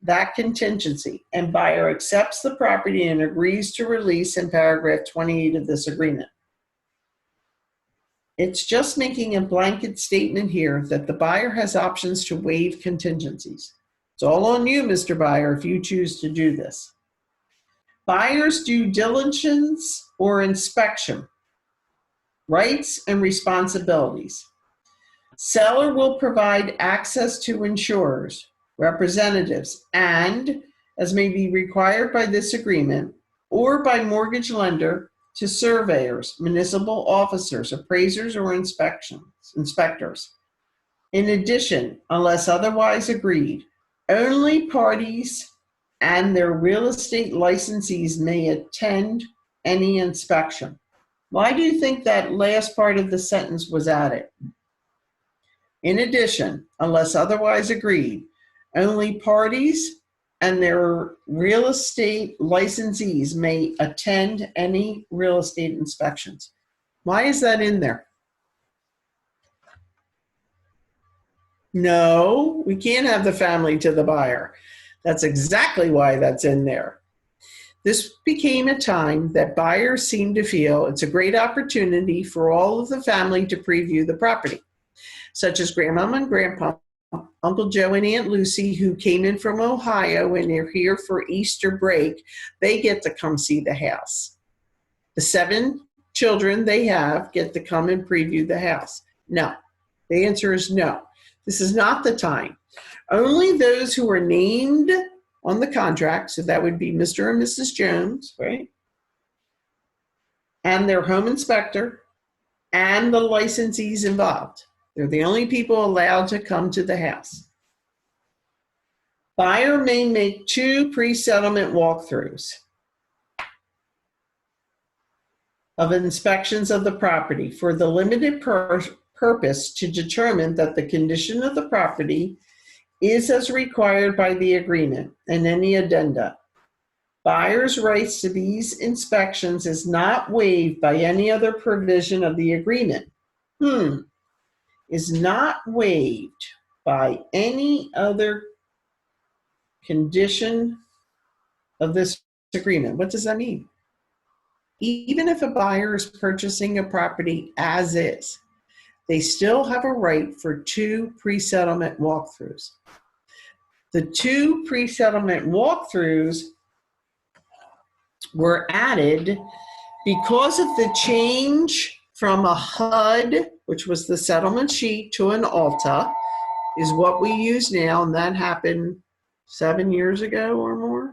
that contingency and buyer accepts the property and agrees to release in paragraph 28 of this agreement, it's just making a blanket statement here that the buyer has options to waive contingencies. It's all on you, Mr. Buyer, if you choose to do this. Buyer's due diligence or inspection, rights and responsibilities. Seller will provide access to insurers, representatives, and, as may be required by this agreement, or by mortgage lender, to surveyors, municipal officers, appraisers, or inspectors. In addition, unless otherwise agreed, only parties and their real estate licensees may attend any inspection. Why do you think that last part of the sentence was added? In addition, unless otherwise agreed, only parties and their real estate licensees may attend any real estate inspections. Why is that in there? No, we can't have the family to the buyer. That's exactly why that's in there. This became a time that buyers seem to feel it's a great opportunity for all of the family to preview the property, such as Grandmama and Grandpa, Uncle Joe and Aunt Lucy, who came in from Ohio and they're here for Easter break. They get to come see the house. The 7 children they have get to come and preview the house. No, the answer is no. This is not the time. Only those who are named on the contract, so that would be Mr. and Mrs. Jones, right? And their home inspector and the licensees involved. They're the only people allowed to come to the house. Buyer may make 2 pre-settlement walkthroughs of inspections of the property for the limited purpose to determine that the condition of the property is as required by the agreement and any addenda. Buyer's rights to these inspections is not waived by any other provision of the agreement. Is not waived by any other condition of this agreement. What does that mean? Even if a buyer is purchasing a property as is, they still have a right for 2 pre-settlement walkthroughs. The 2 pre-settlement walkthroughs were added because of the change from a HUD, which was the settlement sheet, to an ALTA, is what we use now, and that happened 7 years ago or more.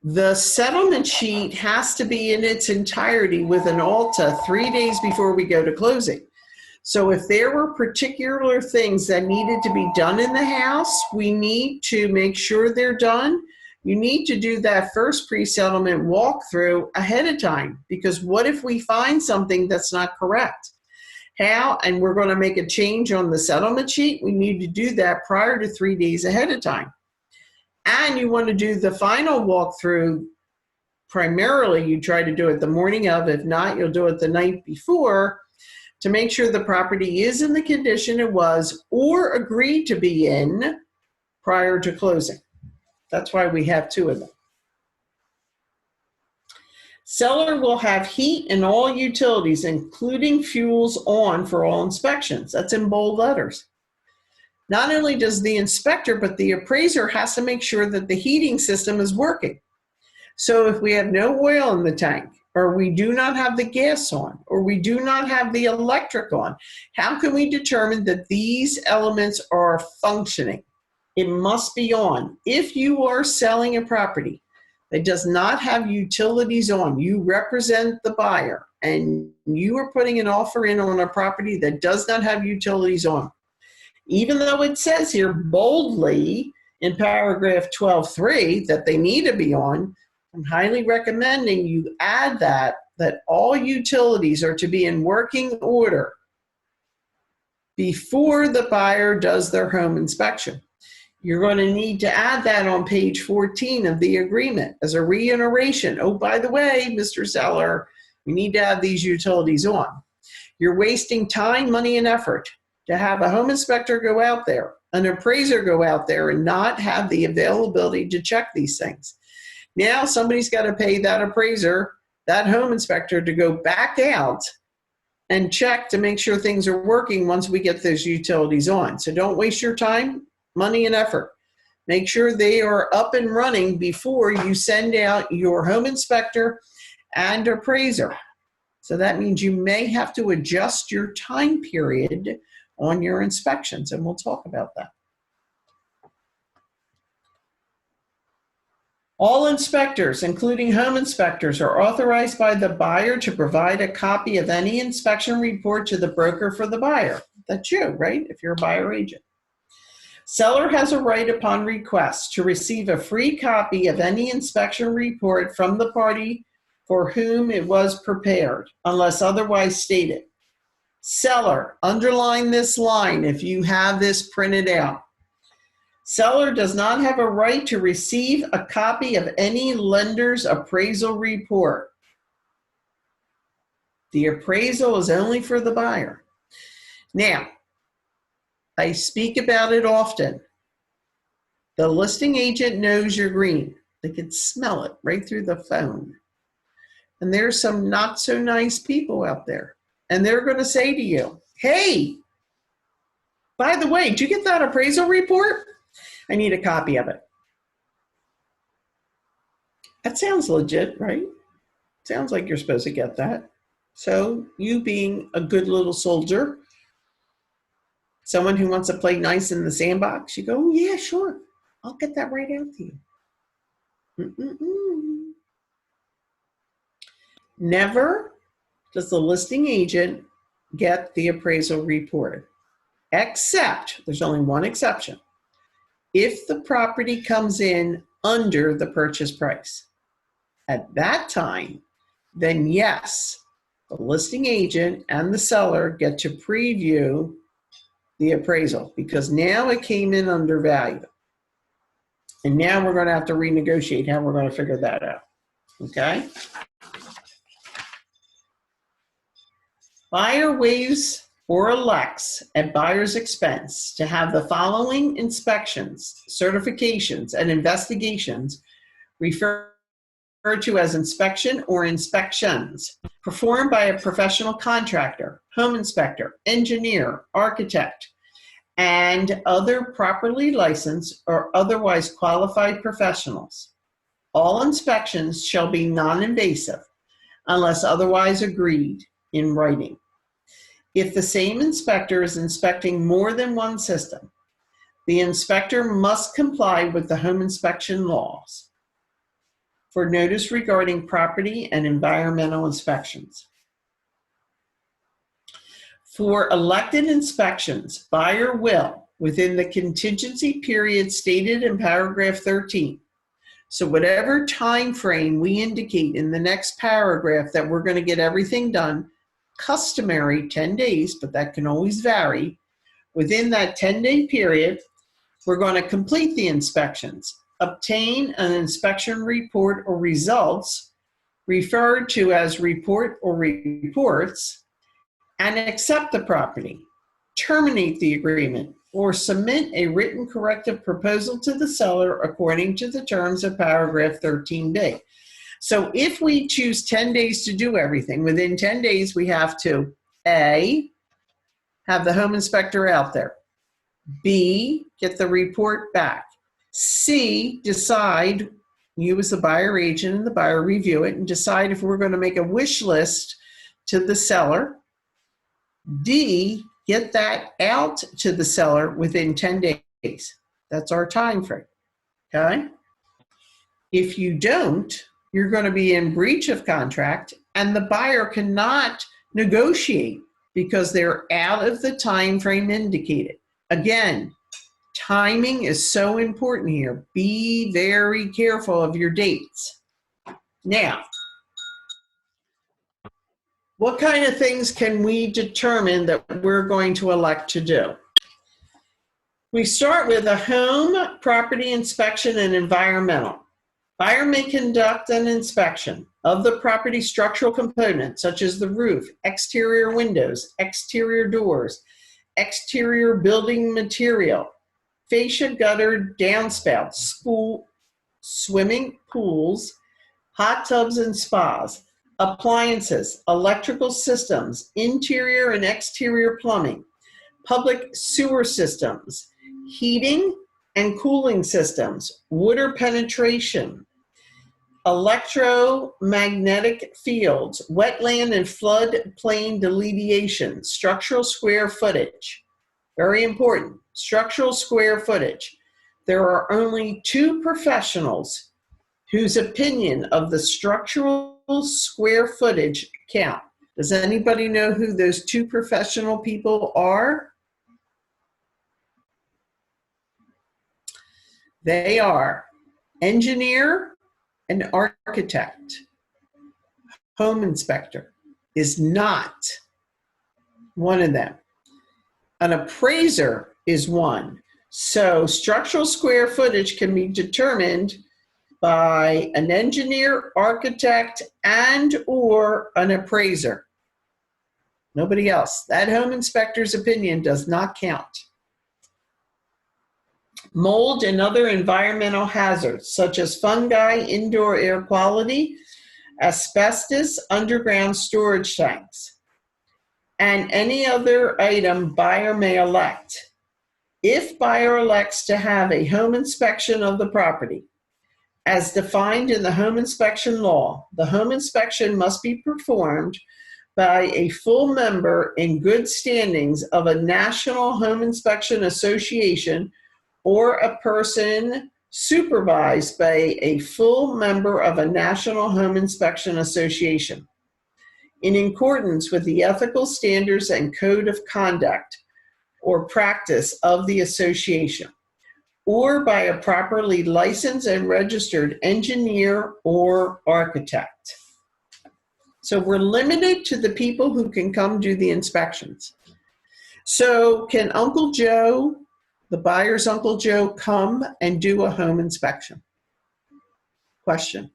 The settlement sheet has to be in its entirety with an ALTA 3 days before we go to closing. So if there were particular things that needed to be done in the house, we need to make sure they're done. You need to do that first pre-settlement walkthrough ahead of time, because what if we find something that's not correct? How? And we're going to make a change on the settlement sheet. We need to do that prior to 3 days ahead of time. And you want to do the final walkthrough, primarily you try to do it the morning of. If not, you'll do it the night before to make sure the property is in the condition it was or agreed to be in prior to closing. That's why we have 2 of them. Seller will have heat and all utilities, including fuels, on for all inspections. That's in bold letters. Not only does the inspector, but the appraiser has to make sure that the heating system is working. So if we have no oil in the tank, or we do not have the gas on, or we do not have the electric on, how can we determine that these elements are functioning? It must be on. If you are selling a property that does not have utilities on, you represent the buyer, and you are putting an offer in on a property that does not have utilities on. Even though it says here boldly in paragraph 12.3 that they need to be on, I'm highly recommending you add that all utilities are to be in working order before the buyer does their home inspection. You're going to need to add that on page 14 of the agreement as a reiteration. Oh, by the way, Mr. Seller, we need to have these utilities on. You're wasting time, money, and effort to have a home inspector go out there, an appraiser go out there, and not have the availability to check these things. Now somebody's got to pay that appraiser, that home inspector, to go back out and check to make sure things are working once we get those utilities on. So don't waste your time, money, and effort. Make sure they are up and running before you send out your home inspector and appraiser. So that means you may have to adjust your time period on your inspections, and we'll talk about that. All inspectors, including home inspectors, are authorized by the buyer to provide a copy of any inspection report to the broker for the buyer. That's you, right? If you're a buyer agent. Seller has a right upon request to receive a free copy of any inspection report from the party for whom it was prepared, unless otherwise stated. Seller, underline this line if you have this printed out. Seller does not have a right to receive a copy of any lender's appraisal report. The appraisal is only for the buyer. Now, I speak about it often. The listing agent knows you're green. They can smell it right through the phone. And there's some not so nice people out there. And they're going to say to you, hey, by the way, did you get that appraisal report? I need a copy of it. That sounds legit, right? Sounds like you're supposed to get that. So you being a good little soldier, someone who wants to play nice in the sandbox, you go, oh, yeah, sure. I'll get that right out to you. Never does the listing agent get the appraisal report, except, there's only one exception, if the property comes in under the purchase price. At that time, then yes, the listing agent and the seller get to preview the appraisal because now it came in under value. And now we're going to have to renegotiate how we're going to figure that out. Okay? Buyer waives or elects at buyer's expense to have the following inspections, certifications, and investigations referred to as inspection or inspections performed by a professional contractor, home inspector, engineer, architect, and other properly licensed or otherwise qualified professionals. All inspections shall be non-invasive unless otherwise agreed in writing. If the same inspector is inspecting more than one system, the inspector must comply with the home inspection laws for notice regarding property and environmental inspections. For elected inspections, buyer will, within the contingency period stated in paragraph 13, so whatever time frame we indicate in the next paragraph that we're going to get everything done, customary 10 days, but that can always vary, within that 10-day period, we're going to complete the inspections, obtain an inspection report or results, referred to as report or reports, and accept the property, terminate the agreement, or submit a written corrective proposal to the seller according to the terms of paragraph 13B. So if we choose 10 days to do everything, within 10 days we have to A, have the home inspector out there, B, get the report back, C, decide, you as the buyer agent and the buyer review it and decide if we're going to make a wish list to the seller, D, get that out to the seller within 10 days. That's our time frame, okay? If you don't, you're going to be in breach of contract and the buyer cannot negotiate because they're out of the time frame indicated. Again, timing is so important here. Be very careful of your dates. Now, what kind of things can we determine that we're going to elect to do? We start with a home property inspection and environmental. Buyer may conduct an inspection of the property structural components such as the roof, exterior windows, exterior doors, exterior building material, fascia, gutter, downspouts, school, swimming pools, hot tubs and spas, appliances, electrical systems, interior and exterior plumbing, public sewer systems, heating and cooling systems, water penetration, electromagnetic fields, wetland and floodplain delineation, structural square footage. Very important, structural square footage. There are only two professionals whose opinion of the structural square footage count. Does anybody know who those two professional people are? They are engineer and architect. Home inspector is not one of them. An appraiser is one. So structural square footage can be determined by an engineer, architect, and or an appraiser. Nobody else. That home inspector's opinion does not count. Mold and other environmental hazards, such as fungi, indoor air quality, asbestos, underground storage tanks, and any other item buyer may elect. If buyer elects to have a home inspection of the property, as defined in the home inspection law, the home inspection must be performed by a full member in good standings of a National Home Inspection Association or a person supervised by a full member of a National Home Inspection Association, in accordance with the ethical standards and code of conduct or practice of the association. or by a properly licensed and registered engineer or architect. So we're limited to the people who can come do the inspections. So can Uncle Joe, the buyer's Uncle Joe, come and do a home inspection? Question.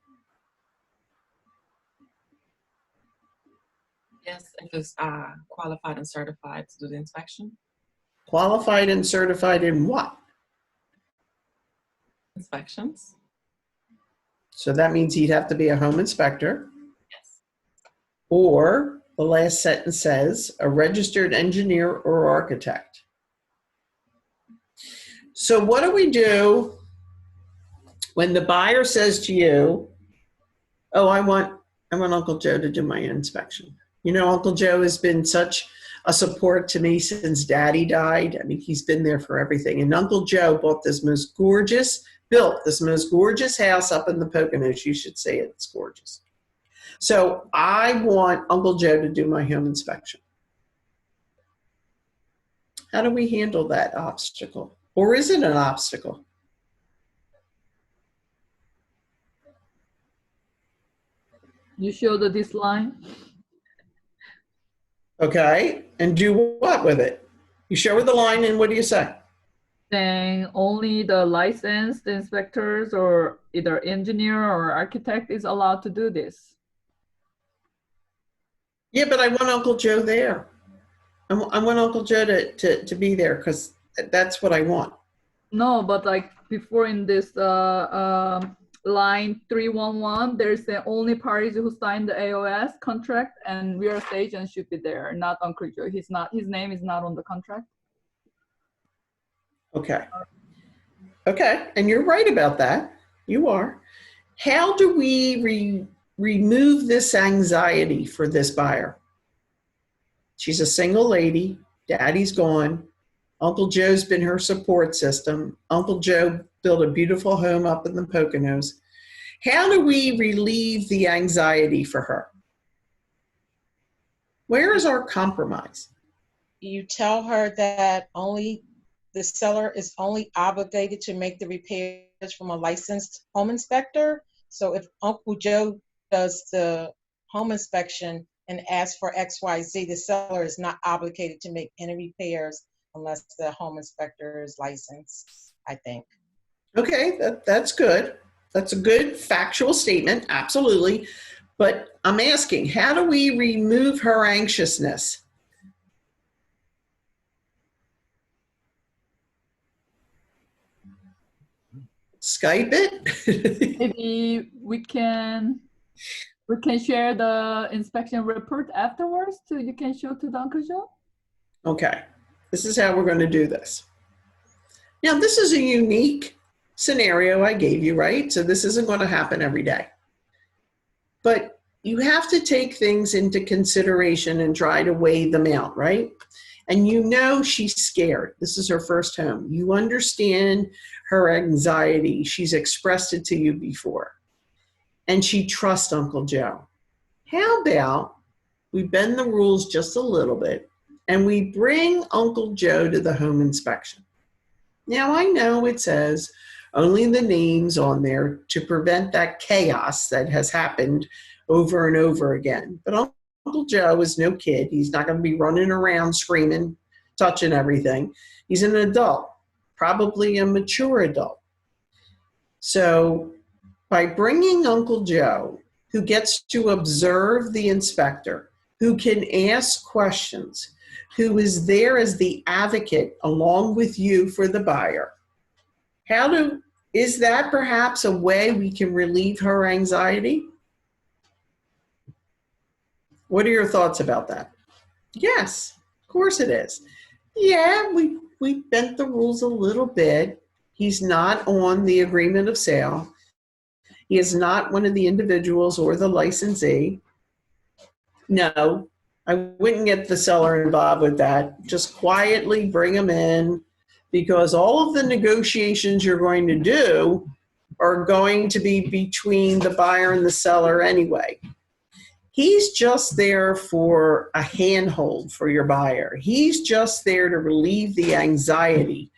Yes, if it's qualified and certified to do the inspection. Qualified and certified in what? Inspections. So that means he'd have to be a home inspector, Yes. or the last sentence says a registered engineer or architect. So what do we do when the buyer says to you, oh, I want Uncle Joe to do my inspection? You know, Uncle Joe has been such a support to me since Daddy died. I mean, he's been there for everything. And Uncle Joe built this most gorgeous house up in the Poconos. You should see it. It's gorgeous. So I want Uncle Joe to do my home inspection. How do we handle that obstacle? Or is it an obstacle? You show this line. Okay, and do what with it? You show her the line and what do you say? Saying only the licensed inspectors or either engineer or architect is allowed to do this. Yeah, but I want Uncle Joe there. I want Uncle Joe to be there because that's what I want. No, but like before in this line 311, there's the only parties who signed the AOS contract, and real estate agent should be there, not Uncle Joe. His name is not on the contract. Okay. Okay, and you're right about that. You are. How do we remove this anxiety for this buyer? She's a single lady. Daddy's gone. Uncle Joe's been her support system. Uncle Joe built a beautiful home up in the Poconos. How do we relieve the anxiety for her? Where is our compromise? You tell her that only the seller is only obligated to make the repairs from a licensed home inspector. So if Uncle Joe does the home inspection and asks for XYZ, the seller is not obligated to make any repairs unless the home inspector is licensed, I think. Okay, that's good. That's a good factual statement, absolutely. But I'm asking, how do we remove her anxiousness? Skype it? Maybe we can share the inspection report afterwards so you can show to the Uncle Joe. Okay, this is how we're going to do this. Now, this is a unique scenario I gave you, right? So this isn't going to happen every day. But you have to take things into consideration and try to weigh them out, right? And you know she's scared. This is her first home. You understand her anxiety. She's expressed it to you before. And she trusts Uncle Joe. How about we bend the rules just a little bit and we bring Uncle Joe to the home inspection? Now, I know it says only the names on there to prevent that chaos that has happened over and over again. But Uncle Joe is no kid. He's not going to be running around screaming, touching everything. He's an adult, probably a mature adult. So by bringing Uncle Joe, who gets to observe the inspector, who can ask questions, who is there as the advocate along with you for the buyer, is that perhaps a way we can relieve her anxiety? What are your thoughts about that? Yes, of course it is. Yeah, we bent the rules a little bit. He's not on the agreement of sale. He is not one of the individuals or the licensee. No, I wouldn't get the seller involved with that. Just quietly bring him in, because all of the negotiations you're going to do are going to be between the buyer and the seller anyway. He's just there for a handhold for your buyer. He's just there to relieve the anxiety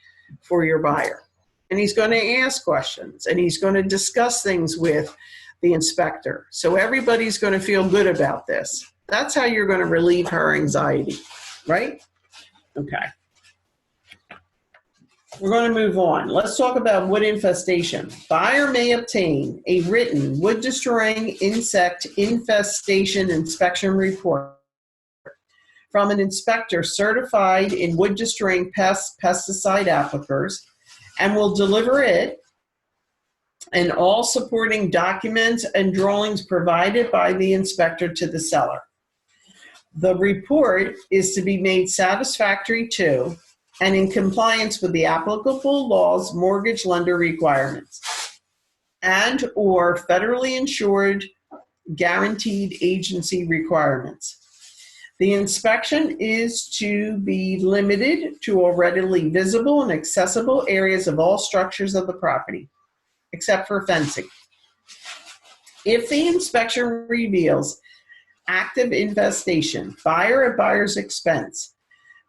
for your buyer. and he's going to ask questions, and he's going to discuss things with the inspector. So everybody's going to feel good about this. That's how you're going to relieve her anxiety, right? Okay. We're going to move on. Let's talk about wood infestation. Buyer may obtain a written wood destroying insect infestation inspection report from an inspector certified in wood destroying pesticide applicators, and will deliver it and all supporting documents and drawings provided by the inspector to the seller. The report is to be made satisfactory to and in compliance with the applicable laws, mortgage lender requirements, and or federally insured guaranteed agency requirements. The inspection is to be limited to all readily visible and accessible areas of all structures of the property, except for fencing. If the inspection reveals active infestation, buyer at buyer's expense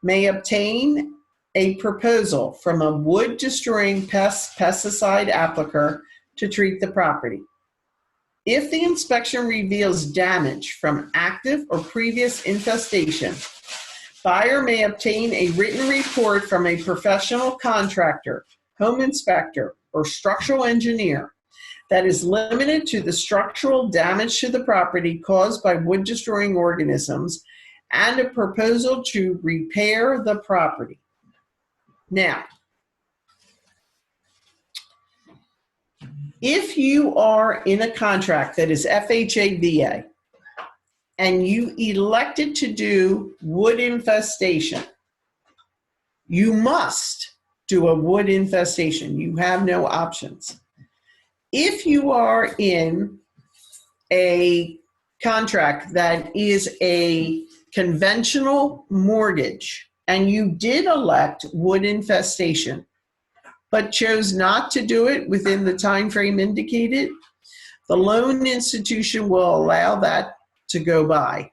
may obtain a proposal from a wood destroying pesticide applicator to treat the property. If the inspection reveals damage from active or previous infestation, buyer may obtain a written report from a professional contractor, home inspector, or structural engineer that is limited to the structural damage to the property caused by wood destroying organisms and a proposal to repair the property. Now, if you are in a contract that is FHA VA and you elected to do wood infestation, you must do a wood infestation. You have no options. If you are in a contract that is a conventional mortgage and you did elect wood infestation, but chose not to do it within the time frame indicated, the loan institution will allow that to go by.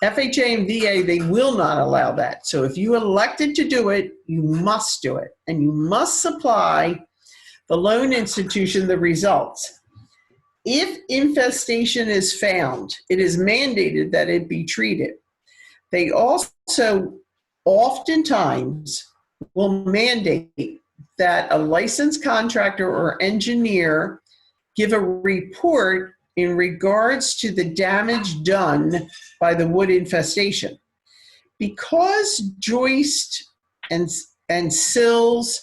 FHA and VA, they will not allow that. So if you elected to do it, you must do it. And you must supply the loan institution the results. If infestation is found, it is mandated that it be treated. They also oftentimes will mandate that a licensed contractor or engineer give a report in regards to the damage done by the wood infestation. Because joist and sills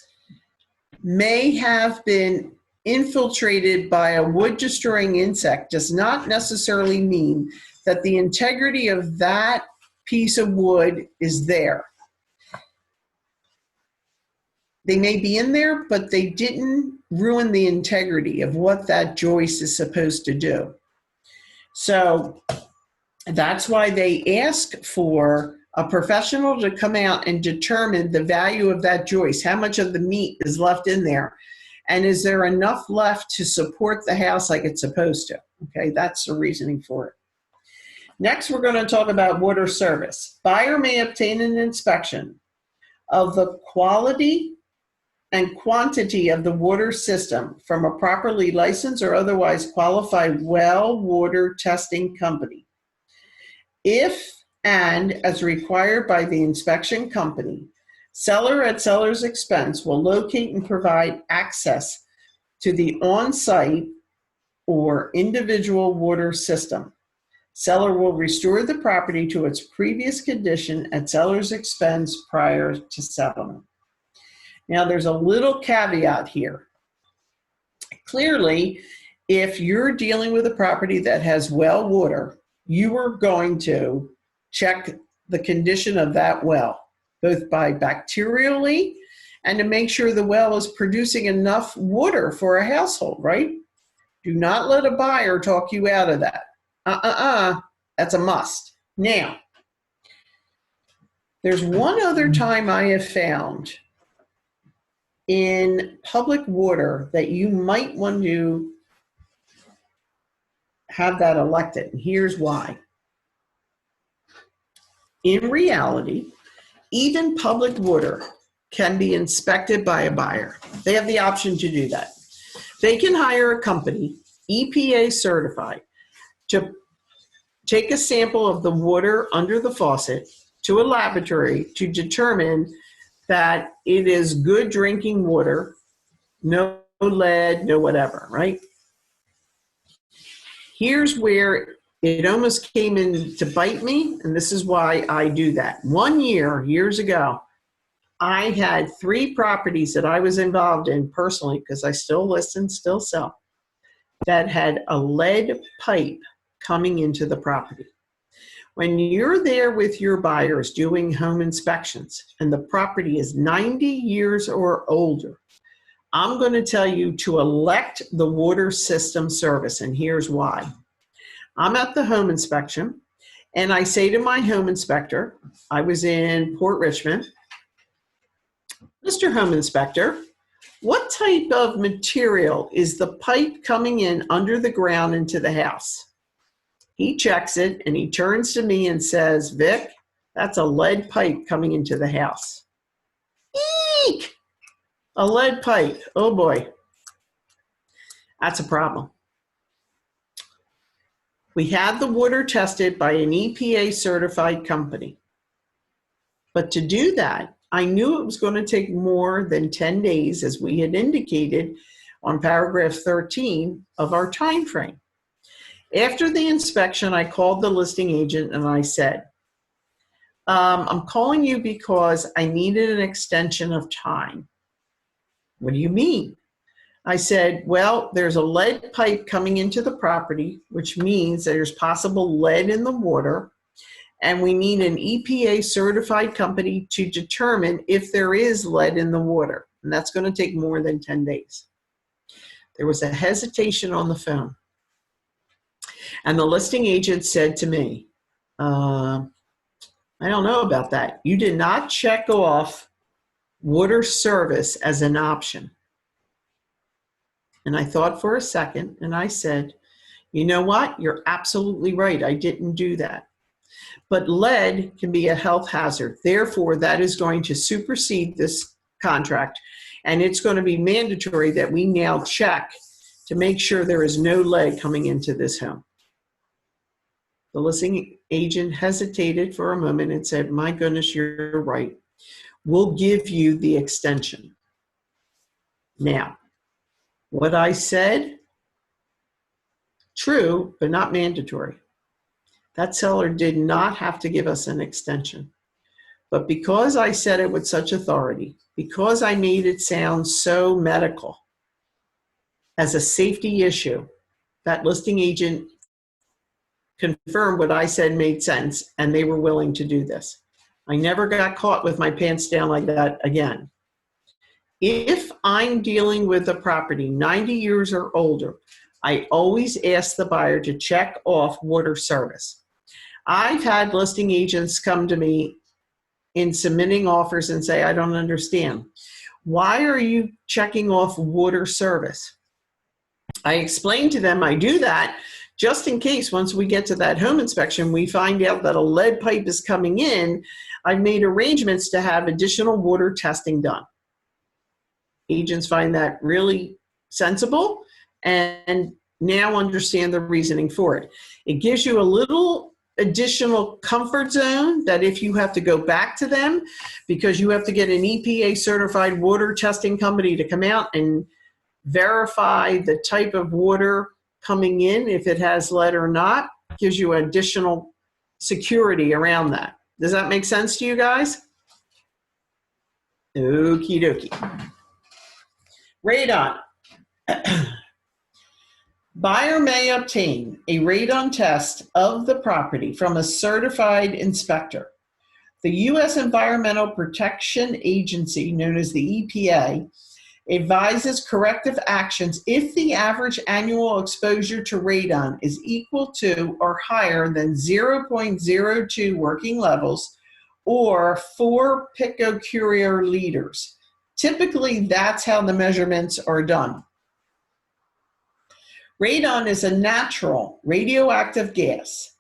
may have been infiltrated by a wood destroying insect does not necessarily mean that the integrity of that piece of wood is there. They may be in there, but they didn't ruin the integrity of what that joist is supposed to do. So that's why they ask for a professional to come out and determine the value of that joist, how much of the meat is left in there, and is there enough left to support the house like it's supposed to. Okay, that's the reasoning for it. Next, we're going to talk about water service. Buyer may obtain an inspection of the quality and quantity of the water system from a properly licensed or otherwise qualified well water testing company. If and as required by the inspection company, seller at seller's expense will locate and provide access to the on-site or individual water system. Seller will restore the property to its previous condition at seller's expense prior to settlement. Now, there's a little caveat here. Clearly, if you're dealing with a property that has well water, you are going to check the condition of that well, both by bacterially and to make sure the well is producing enough water for a household, right? Do not let a buyer talk you out of that. That's a must. Now, there's one other time I have found in public water that you might want to have that elected. And here's why. In reality, even public water can be inspected by a buyer. They have the option to do that. They can hire a company, EPA certified, to take a sample of the water under the faucet to a laboratory to determine that it is good drinking water, no lead, no whatever, right? Here's where it almost came in to bite me, and this is why I do that. 1 year, years ago, I had 3 properties that I was involved in personally, because I still list and still sell, that had a lead pipe coming into the property. When you're there with your buyers doing home inspections and the property is 90 years or older, I'm going to tell you to elect the water system service, and here's why. I'm at the home inspection, and I say to my home inspector, I was in Port Richmond, Mr. Home Inspector, what type of material is the pipe coming in under the ground into the house? He checks it, and he turns to me and says, Vic, that's a lead pipe coming into the house. Eek! A lead pipe. Oh boy. That's a problem. We had the water tested by an EPA certified company. But to do that, I knew it was going to take more than 10 days, as we had indicated on paragraph 13 of our time frame. After the inspection, I called the listing agent and I said, I'm calling you because I needed an extension of time. What do you mean? I said, well, there's a lead pipe coming into the property, which means there's possible lead in the water, and we need an EPA certified company to determine if there is lead in the water, and that's going to take more than 10 days. There was a hesitation on the phone, and the listing agent said to me, I don't know about that. You did not check off water service as an option. And I thought for a second, and I said, you know what? You're absolutely right. I didn't do that. But lead can be a health hazard. Therefore, that is going to supersede this contract, and it's going to be mandatory that we now check to make sure there is no lead coming into this home. The listing agent hesitated for a moment and said, my goodness, you're right. We'll give you the extension. Now, what I said, true, but not mandatory. That seller did not have to give us an extension. But because I said it with such authority, because I made it sound so medical as a safety issue, that listing agent confirmed what I said made sense, and they were willing to do this. I never got caught with my pants down like that again. If I'm dealing with a property 90 years or older, I always ask the buyer to check off water service. I've had listing agents come to me in submitting offers and say, I don't understand. Why are you checking off water service? I explained to them I do that just in case once we get to that home inspection, we find out that a lead pipe is coming in. I've made arrangements to have additional water testing done. Agents find that really sensible and now understand the reasoning for it. It gives you a little additional comfort zone that if you have to go back to them because you have to get an EPA certified water testing company to come out and verify the type of water coming in, if it has lead or not, gives you additional security around that. Does that make sense to you guys? Okie dokie. Radon. Buyer may obtain a radon test of the property from a certified inspector. The U.S. Environmental Protection Agency, known as the EPA, advises corrective actions if the average annual exposure to radon is equal to or higher than 0.02 working levels or 4 picocurie liters. Typically, that's how the measurements are done. Radon is a natural radioactive gas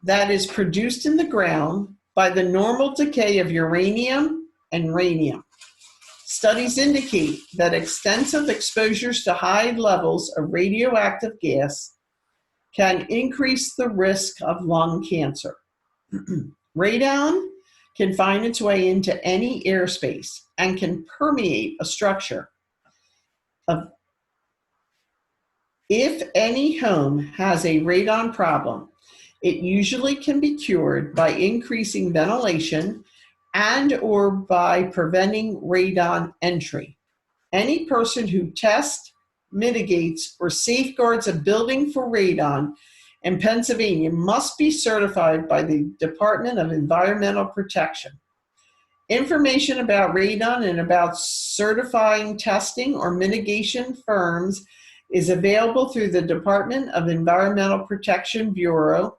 that is produced in the ground by the normal decay of uranium and radium. Studies indicate that extensive exposures to high levels of radioactive gas can increase the risk of lung cancer. Radon can find its way into any airspace and can permeate a structure. If any home has a radon problem, it usually can be cured by increasing ventilation and or by preventing radon entry. Any person who tests, mitigates, or safeguards a building for radon in Pennsylvania must be certified by the Department of Environmental Protection. Information about radon and about certifying testing or mitigation firms is available through the Department of Environmental Protection Bureau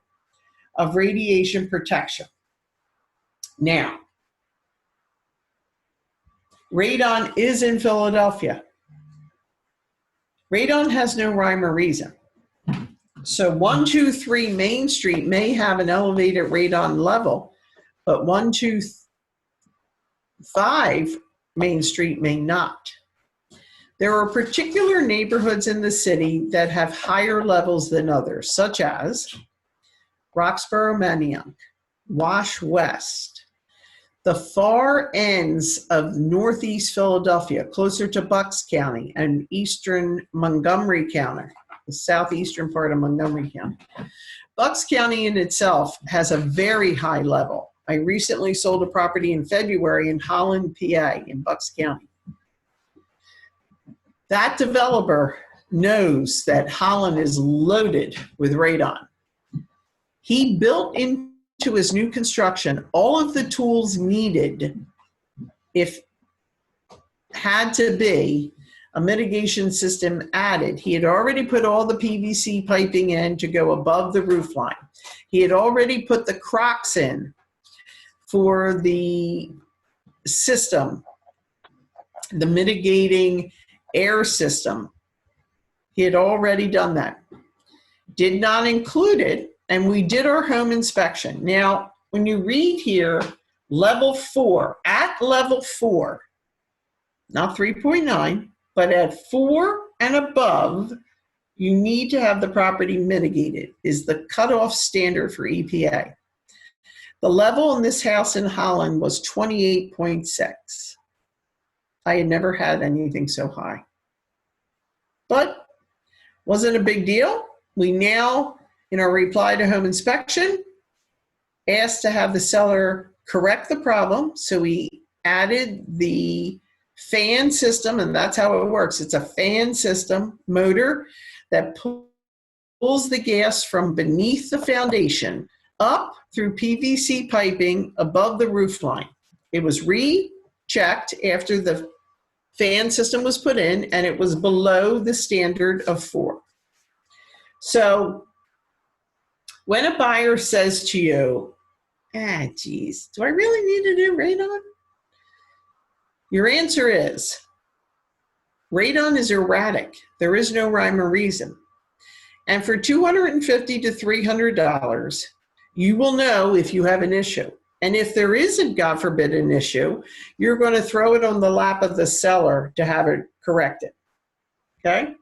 of Radiation Protection. Now, radon is in Philadelphia. Radon has no rhyme or reason. So 123 Main Street may have an elevated radon level, but 125 Main Street may not. There are particular neighborhoods in the city that have higher levels than others, such as Roxborough, Manayunk, Wash West, the far ends of northeast Philadelphia, closer to Bucks County, and eastern Montgomery County, the southeastern part of Montgomery County. Bucks County in itself has a very high level. I recently sold a property in February in Holland, PA, in Bucks County. That developer knows that Holland is loaded with radon. He built into his new construction all of the tools needed if had to be a mitigation system added. He had already put all the PVC piping in to go above the roof line. He had already put the crocks in for the system, the mitigating air system. He had already done that. Did not include it, and we did our home inspection. Now, when you read here, level 4, at level 4, not 3.9, but at 4 and above, you need to have the property mitigated, is the cutoff standard for EPA. The level in this house in Holland was 28.6. I had never had anything so high. But wasn't a big deal. We now, in our reply to home inspection, asked to have the seller correct the problem. So we added the fan system, and that's how it works. It's a fan system motor that pulls the gas from beneath the foundation up through PVC piping above the roof line. It was rechecked after the fan system was put in, and it was below the standard of 4. So when a buyer says to you, geez, do I really need to do radon? Your answer is, radon is erratic. There is no rhyme or reason. And for $250 to $300, you will know if you have an issue. And if there isn't, God forbid, an issue, you're going to throw it on the lap of the seller to have it corrected. Okay?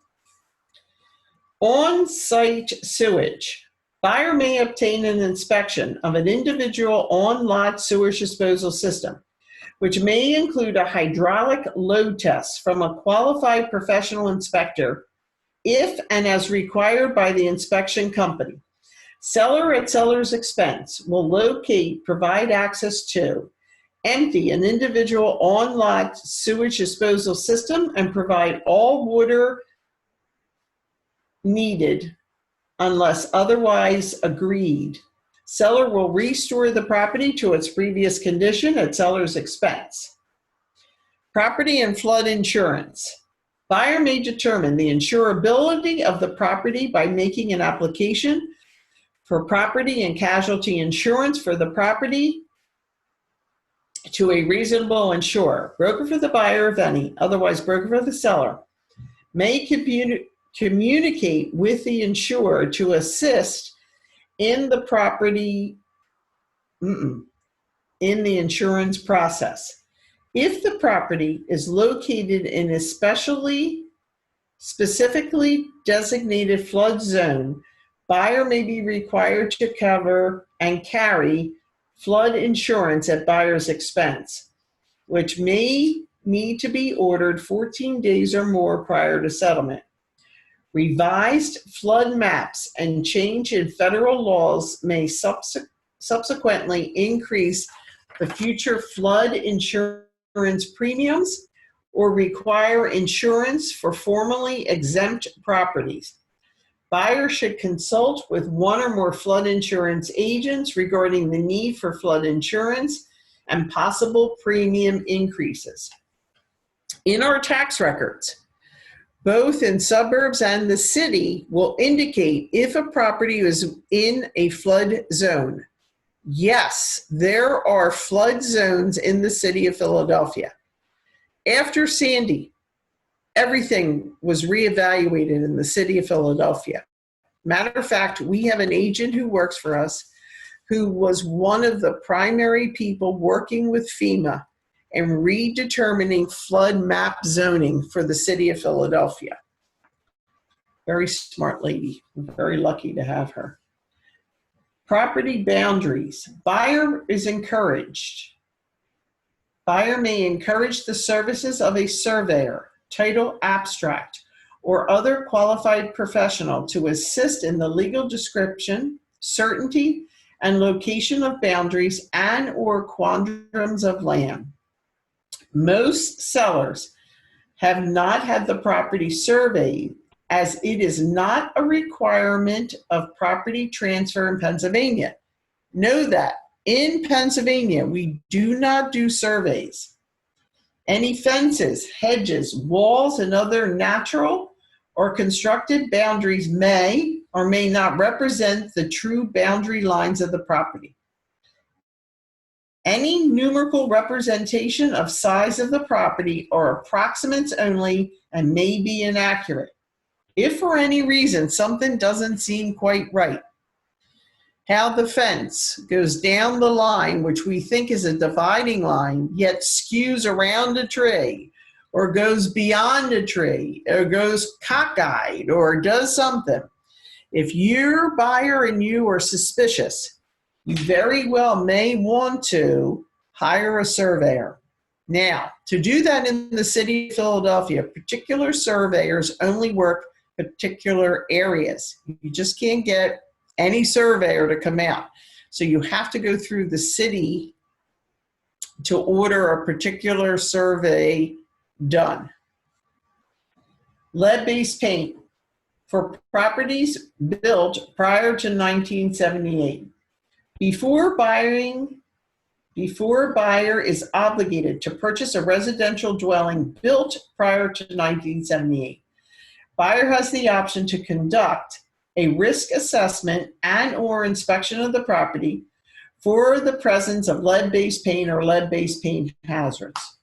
On-site sewage. Buyer may obtain an inspection of an individual on-lot sewage disposal system, which may include a hydraulic load test from a qualified professional inspector if and as required by the inspection company. Seller at seller's expense will locate, provide access to, empty an individual on-lot sewage disposal system and provide all water needed unless otherwise agreed. Seller will restore the property to its previous condition at seller's expense. Property and flood insurance. Buyer may determine the insurability of the property by making an application for property and casualty insurance for the property to a reasonable insurer. Broker for the buyer, if any, otherwise broker for the seller, may communicate with the insurer to assist in the property, in the insurance process. If the property is located in a specifically designated flood zone, buyer may be required to cover and carry flood insurance at buyer's expense, which may need to be ordered 14 days or more prior to settlement. Revised flood maps and change in federal laws may subsequently increase the future flood insurance premiums or require insurance for formerly exempt properties. Buyers should consult with one or more flood insurance agents regarding the need for flood insurance and possible premium increases. In our tax records, both in suburbs and the city, will indicate if a property is in a flood zone. Yes, there are flood zones in the city of Philadelphia. After Sandy, everything was reevaluated in the city of Philadelphia. Matter of fact, we have an agent who works for us who was one of the primary people working with FEMA and redetermining flood map zoning for the city of Philadelphia. Very smart lady. I'm very lucky to have her. Property boundaries. Buyer is encouraged. Buyer may encourage the services of a surveyor, title abstract, or other qualified professional to assist in the legal description, certainty, and location of boundaries and/or quadrants of land. Most sellers have not had the property surveyed, as it is not a requirement of property transfer in Pennsylvania. Know that in Pennsylvania, we do not do surveys. Any fences, hedges, walls, and other natural or constructed boundaries may or may not represent the true boundary lines of the property. Any numerical representation of size of the property are approximates only and may be inaccurate. If for any reason something doesn't seem quite right, how the fence goes down the line, which we think is a dividing line, yet skews around a tree, or goes beyond a tree, or goes cockeyed, or does something. If your buyer and you are suspicious, you very well may want to hire a surveyor. Now, to do that in the city of Philadelphia, particular surveyors only work particular areas. You just can't get any surveyor to come out. So you have to go through the city to order a particular survey done. Lead-based paint for properties built prior to 1978. Before buyer is obligated to purchase a residential dwelling built prior to 1978, buyer has the option to conduct a risk assessment and/or inspection of the property for the presence of lead-based paint or lead-based paint hazards.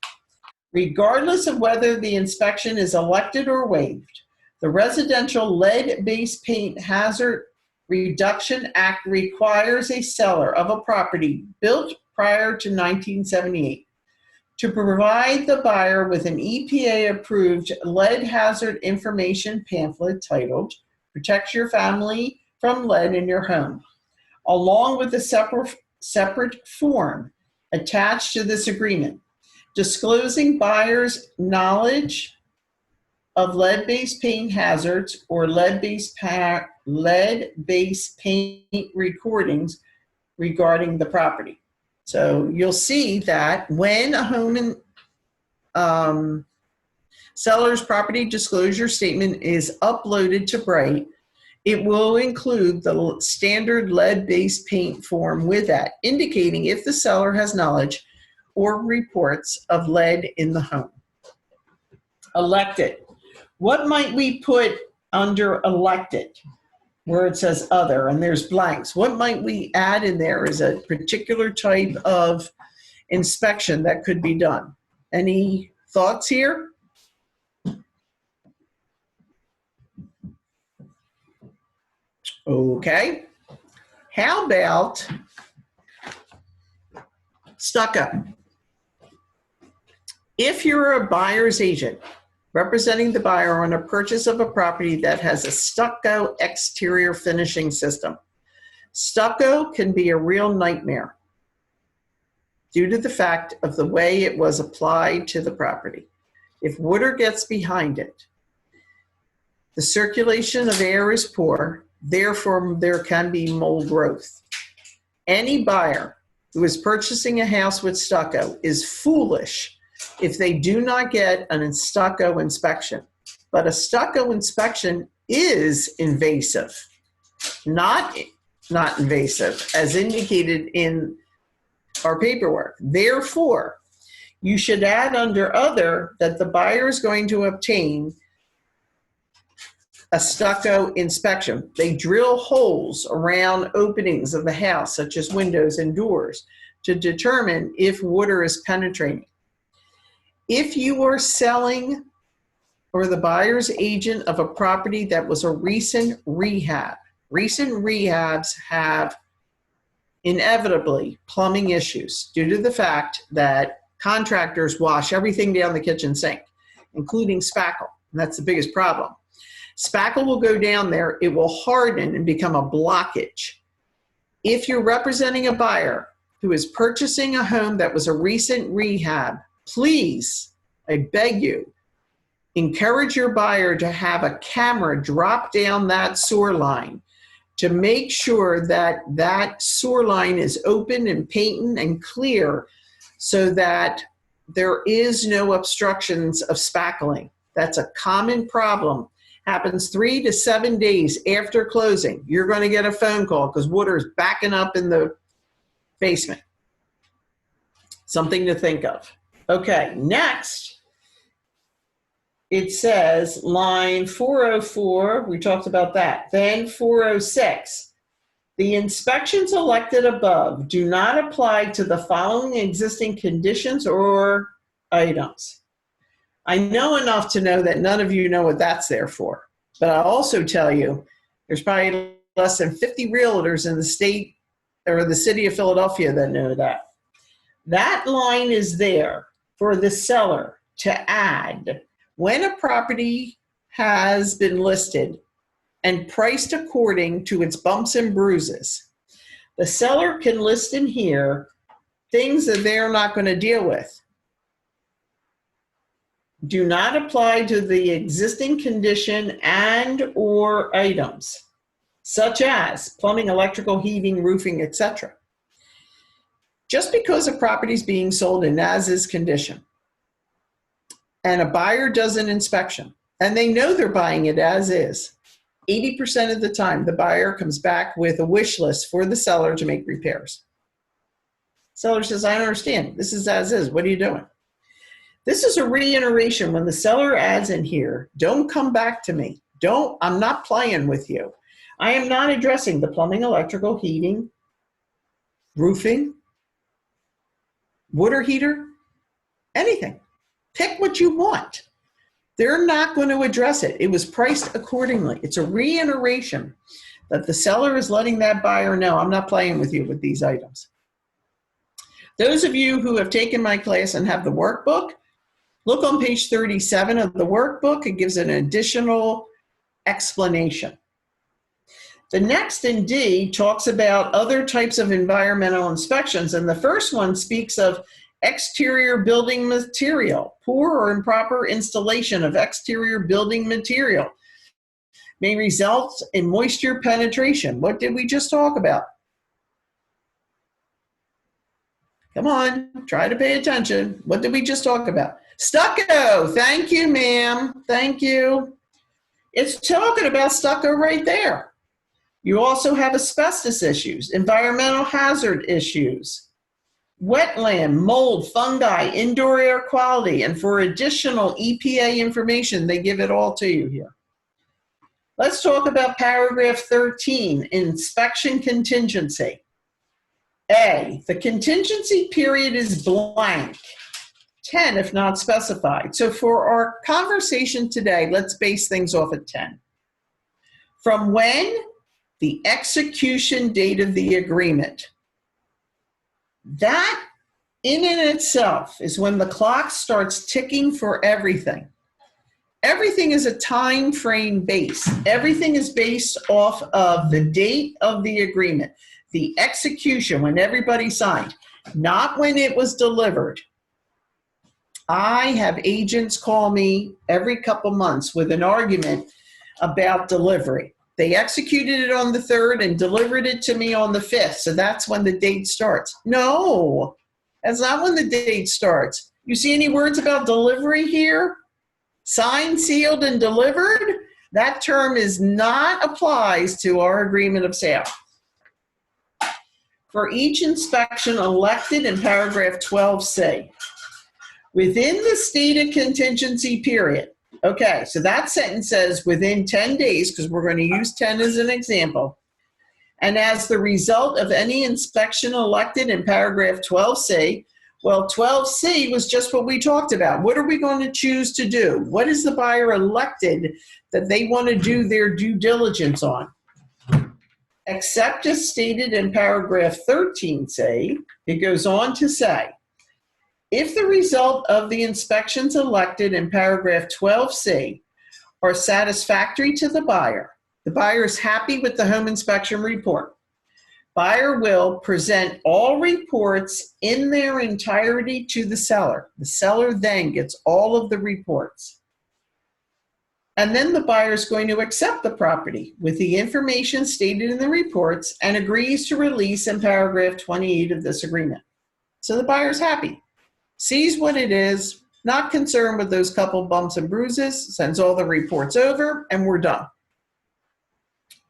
Regardless of whether the inspection is elected or waived, the Residential Lead-Based Paint Hazard Reduction Act requires a seller of a property built prior to 1978 to provide the buyer with an EPA-approved lead hazard information pamphlet titled "Protect Your Family from Lead in Your Home," along with a separate form attached to this agreement, disclosing buyer's knowledge of lead-based paint hazards or lead-based paint recordings regarding the property. So you'll see that when a home and seller's property disclosure statement is uploaded to Bright, it will include the standard lead-based paint form with that, indicating if the seller has knowledge or reports of lead in the home. Elected. What might we put under elected, where it says other and there's blanks? What might we add in there as a particular type of inspection that could be done? Any thoughts here? Okay. How about stucco? If you're a buyer's agent representing the buyer on a purchase of a property that has a stucco exterior finishing system, stucco can be a real nightmare due to the fact of the way it was applied to the property. If water gets behind it, the circulation of air is poor, therefore there can be mold growth. Any buyer who is purchasing a house with stucco is foolish if they do not get an stucco inspection. But a stucco inspection is invasive, not invasive, as indicated in our paperwork. Therefore, you should add under other that the buyer is going to obtain a stucco inspection. They drill holes around openings of the house, such as windows and doors, to determine if water is penetrating. If you are selling or the buyer's agent of a property that was a recent rehab, recent rehabs have inevitably plumbing issues due to the fact that contractors wash everything down the kitchen sink, including spackle. And that's the biggest problem. Spackle will go down there, it will harden and become a blockage. If you're representing a buyer who is purchasing a home that was a recent rehab, please, I beg you, encourage your buyer to have a camera drop down that sewer line to make sure that that sewer line is open and patent and clear so that there is no obstructions of spackling. That's a common problem. Happens 3 to 7 days after closing. You're going to get a phone call because water is backing up in the basement. Something to think of. Okay, next, it says line 404, we talked about that. Then 406, the inspections elected above do not apply to the following existing conditions or items. I know enough to know that none of you know what that's there for, but I'll also tell you there's probably less than 50 realtors in the state or the city of Philadelphia that know that. That line is there for the seller to add when a property has been listed and priced according to its bumps and bruises. The seller can list in here things that they're not going to deal with. Do not apply to the existing condition and or items, such as plumbing, electrical, heating, roofing, etc. Just because a property is being sold in as-is condition and a buyer does an inspection and they know they're buying it as is, 80% of the time the buyer comes back with a wish list for the seller to make repairs. Seller says, I don't understand. This is as is. What are you doing? This is a reiteration. When the seller adds in here, don't come back to me. I'm not playing with you. I am not addressing the plumbing, electrical, heating, roofing, water heater, anything. Pick what you want. They're not going to address it. It was priced accordingly. It's a reiteration that the seller is letting that buyer know, I'm not playing with you with these items. Those of you who have taken my class and have the workbook, look on page 37 of the workbook. It gives an additional explanation. The next in D talks about other types of environmental inspections, and the first one speaks of exterior building material. Poor or improper installation of exterior building material may result in moisture penetration. What did we just talk about? Come on, try to pay attention. What did we just talk about? Stucco. Thank you, ma'am. Thank you. It's talking about stucco right there. You also have asbestos issues, environmental hazard issues, wetland, mold, fungi, indoor air quality, and for additional EPA information, they give it all to you here. Let's talk about paragraph 13, inspection contingency. A, the contingency period is blank, 10 if not specified. So for our conversation today, let's base things off at 10. From when? The execution date of the agreement. That in and itself is when the clock starts ticking for everything. Everything is a time frame base. Everything is based off of the date of the agreement, the execution when everybody signed, not when it was delivered. I have agents call me every couple months with an argument about delivery. They executed it on the 3rd and delivered it to me on the 5th, so that's when the date starts. No, that's not when the date starts. You see any words about delivery here? Signed, sealed, and delivered? That term is not applies to our agreement of sale. For each inspection elected in paragraph 12C, within the stated contingency period. Okay, so that sentence says within 10 days, because we're going to use 10 as an example. And as the result of any inspection elected in paragraph 12C, well, 12C was just what we talked about. What are we going to choose to do? What is the buyer elected that they want to do their due diligence on? Except as stated in paragraph 13C, it goes on to say, if the result of the inspections elected in paragraph 12C are satisfactory to the buyer is happy with the home inspection report, buyer will present all reports in their entirety to the seller. The seller then gets all of the reports. And then the buyer is going to accept the property with the information stated in the reports and agrees to release in paragraph 28 of this agreement. So the buyer's happy. Sees what it is, not concerned with those couple bumps and bruises, sends all the reports over, and we're done.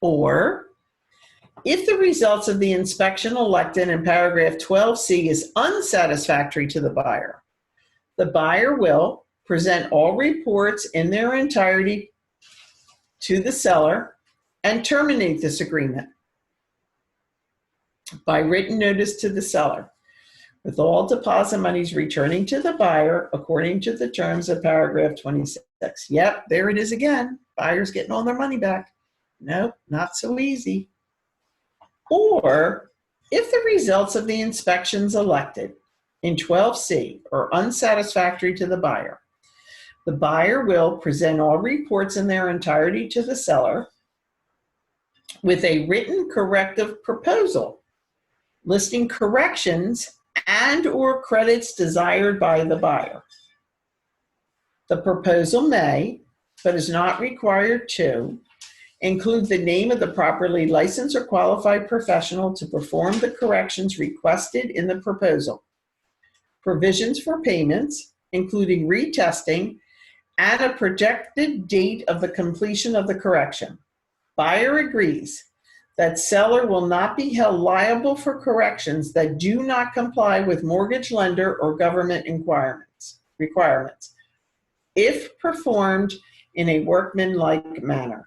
Or, if the results of the inspection elected in paragraph 12C is unsatisfactory to the buyer will present all reports in their entirety to the seller and terminate this agreement by written notice to the seller, with all deposit monies returning to the buyer according to the terms of paragraph 26. Yep, there it is again. Buyer's getting all their money back. Nope, not so easy. Or, if the results of the inspections elected in 12C are unsatisfactory to the buyer will present all reports in their entirety to the seller with a written corrective proposal listing corrections and or credits desired by the buyer. The proposal may, but is not required to, include the name of the properly licensed or qualified professional to perform the corrections requested in the proposal, provisions for payments, including retesting, and a projected date of the completion of the correction. Buyer agrees that seller will not be held liable for corrections that do not comply with mortgage lender or government requirements, if performed in a workmanlike manner.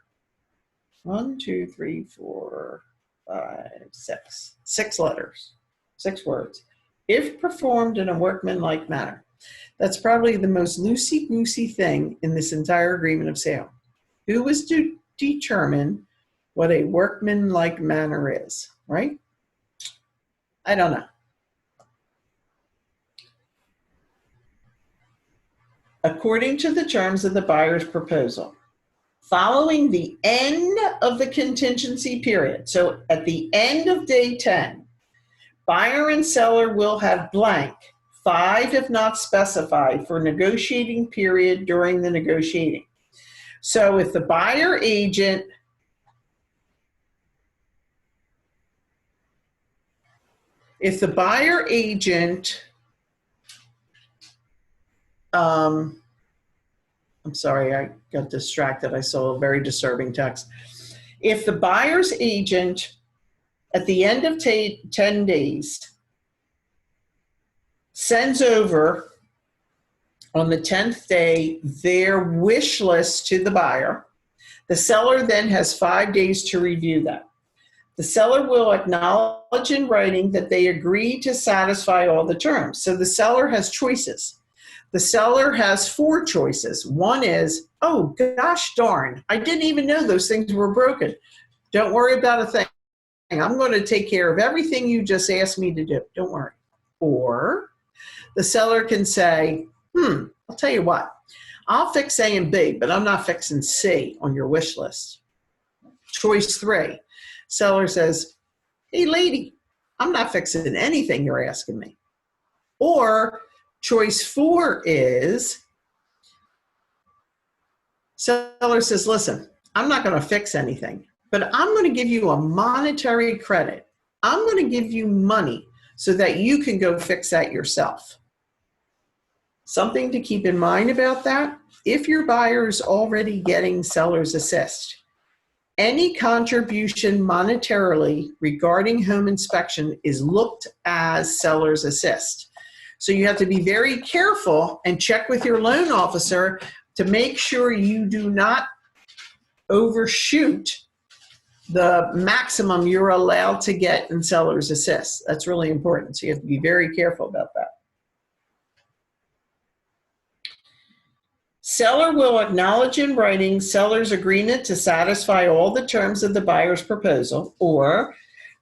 1, 2, 3, 4, 5, 6. 6 letters, 6 words. If performed in a workmanlike manner. That's probably the most loosey-goosey thing in this entire agreement of sale. Who is to determine what a workmanlike manner is, right? I don't know. According to the terms of the buyer's proposal, following the end of the contingency period, so at the end of day 10, buyer and seller will have blank, 5 if not specified, for negotiating period during the negotiating. So if the buyer agent I'm sorry, I got distracted. I saw a very disturbing text. If the buyer's agent at the end of 10 days sends over on the 10th day their wish list to the buyer, the seller then has 5 days to review that. The seller will acknowledge in writing that they agree to satisfy all the terms. So the seller has choices. The seller has 4 choices. One is, oh, gosh darn, I didn't even know those things were broken. Don't worry about a thing. I'm going to take care of everything you just asked me to do. Don't worry. Or the seller can say, I'll tell you what, I'll fix A and B, but I'm not fixing C on your wish list. Choice 3, seller says, hey lady, I'm not fixing anything you're asking me. Or choice 4 is, seller says, listen, I'm not going to fix anything, but I'm going to give you a monetary credit. I'm going to give you money so that you can go fix that yourself. Something to keep in mind about that, if your buyer is already getting seller's assist, any contribution monetarily regarding home inspection is looked as seller's assist. So you have to be very careful and check with your loan officer to make sure you do not overshoot the maximum you're allowed to get in seller's assist. That's really important. So you have to be very careful about that. Seller will acknowledge in writing seller's agreement to satisfy all the terms of the buyer's proposal, or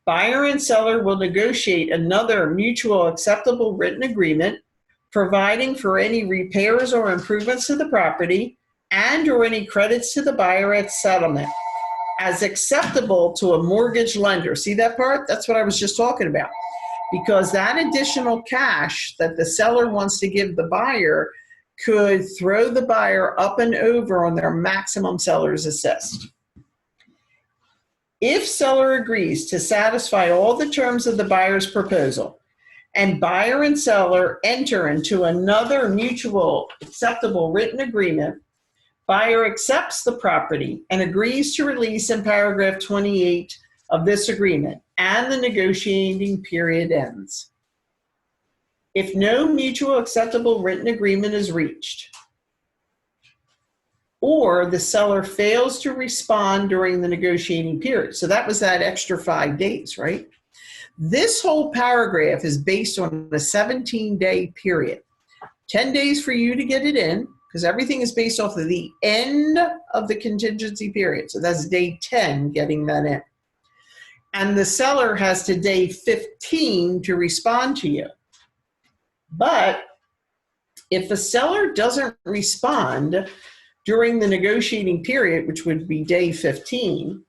buyer and seller will negotiate another mutual acceptable written agreement providing for any repairs or improvements to the property and or any credits to the buyer at settlement as acceptable to a mortgage lender. See that part? That's what I was just talking about. Because that additional cash that the seller wants to give the buyer could throw the buyer up and over on their maximum seller's assist. If seller agrees to satisfy all the terms of the buyer's proposal and buyer and seller enter into another mutual acceptable written agreement, buyer accepts the property and agrees to release in paragraph 28 of this agreement, and the negotiating period ends. If no mutual acceptable written agreement is reached, or the seller fails to respond during the negotiating period, so that was that extra 5 days, right? This whole paragraph is based on a 17-day period. 10 days for you to get it in, because everything is based off of the end of the contingency period. So that's day 10 getting that in. And the seller has to day 15 to respond to you. But if the seller doesn't respond during the negotiating period, which would be day 15,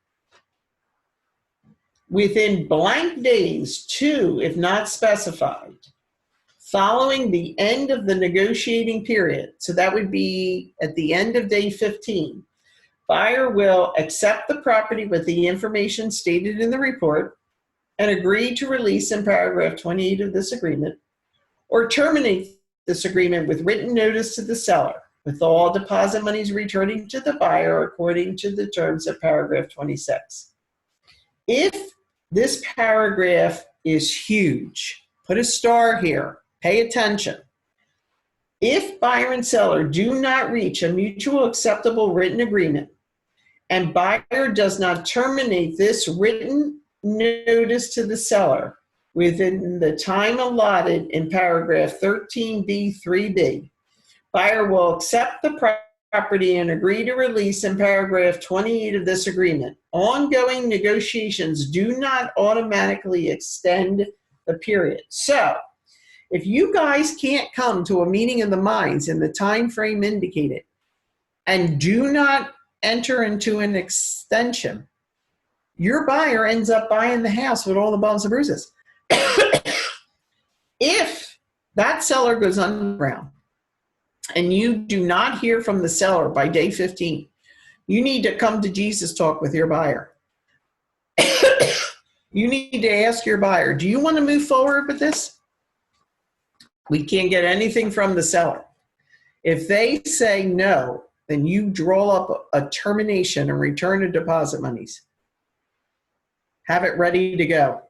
within blank days, 2 if not specified, following the end of the negotiating period, so that would be at the end of day 15, buyer will accept the property with the information stated in the report and agree to release in paragraph 28 of this agreement, or terminate this agreement with written notice to the seller, with all deposit monies returning to the buyer according to the terms of paragraph 26. If this paragraph is huge, put a star here, pay attention. If buyer and seller do not reach a mutual acceptable written agreement and buyer does not terminate this written notice to the seller within the time allotted in paragraph 13B3B, buyer will accept the property and agree to release in paragraph 28 of this agreement. Ongoing negotiations do not automatically extend the period. So, if you guys can't come to a meeting of the minds in the time frame indicated and do not enter into an extension, your buyer ends up buying the house with all the bumps and bruises. If that seller goes underground and you do not hear from the seller by day 15, you need to come to Jesus talk with your buyer. You need to ask your buyer, do you want to move forward with this? We can't get anything from the seller. If they say no, then you draw up a termination and return of deposit monies. Have it ready to go.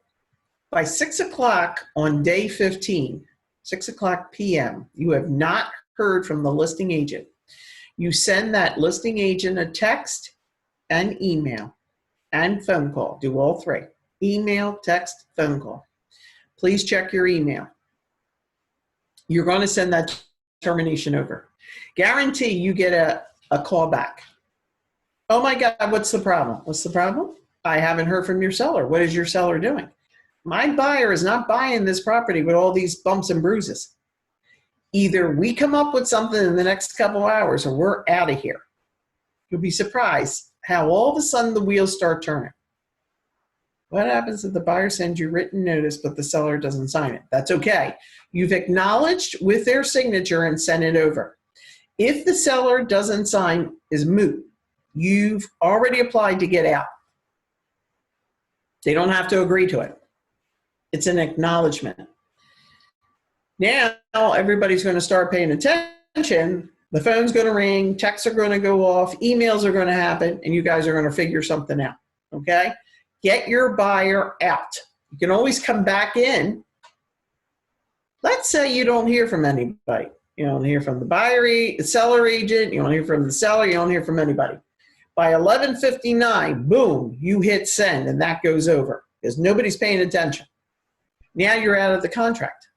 By 6 o'clock on day 15, 6 o'clock p.m., you have not heard from the listing agent. You send that listing agent a text and email and phone call. Do all 3. Email, text, phone call. Please check your email. You're going to send that termination over. Guarantee you get a call back. Oh my God, what's the problem? What's the problem? I haven't heard from your seller. What is your seller doing? My buyer is not buying this property with all these bumps and bruises. Either we come up with something in the next couple hours or we're out of here. You'll be surprised how all of a sudden the wheels start turning. What happens if the buyer sends you written notice but the seller doesn't sign it? That's okay. You've acknowledged with their signature and sent it over. If the seller doesn't sign, is moot. You've already applied to get out. They don't have to agree to it. It's an acknowledgement. Now everybody's going to start paying attention. The phone's going to ring, texts are going to go off, emails are going to happen, and you guys are going to figure something out, okay? Get your buyer out. You can always come back in. Let's say you don't hear from anybody. You don't hear from the seller agent, you don't hear from the seller, you don't hear from anybody. By 11:59, boom, you hit send and that goes over because nobody's paying attention. Now you're out of the contract.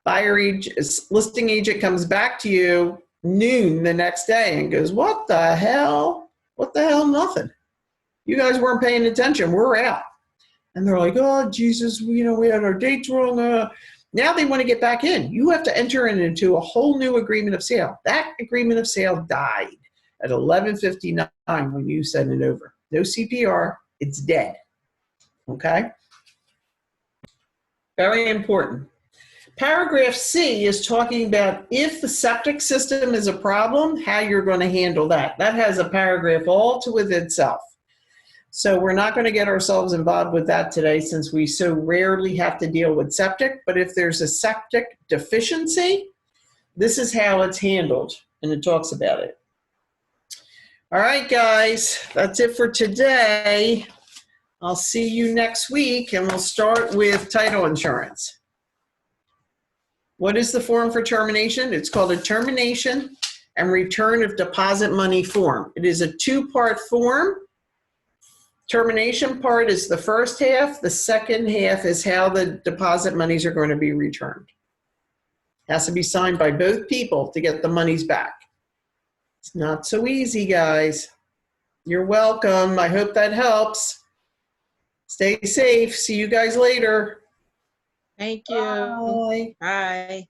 Listing agent comes back to you noon the next day and goes, what the hell? What the hell? Nothing. You guys weren't paying attention. We're out. And they're like, oh, Jesus, we had our dates wrong. Now they want to get back in. You have to enter into a whole new agreement of sale. That agreement of sale died at 11:59 when you send it over. No CPR. It's dead. Okay? Very important. Paragraph C is talking about if the septic system is a problem, how you're going to handle that. That has a paragraph all to with itself. So we're not going to get ourselves involved with that today since we so rarely have to deal with septic. But if there's a septic deficiency, this is how it's handled, and it talks about it. All right, guys, that's it for today. I'll see you next week, and we'll start with title insurance. What is the form for termination? It's called a termination and return of deposit money form. It is a two-part form. Termination part is the first half. The second half is how the deposit monies are going to be returned. It has to be signed by both people to get the monies back. It's not so easy, guys. You're welcome. I hope that helps. Stay safe. See you guys later. Thank you. Bye. Bye.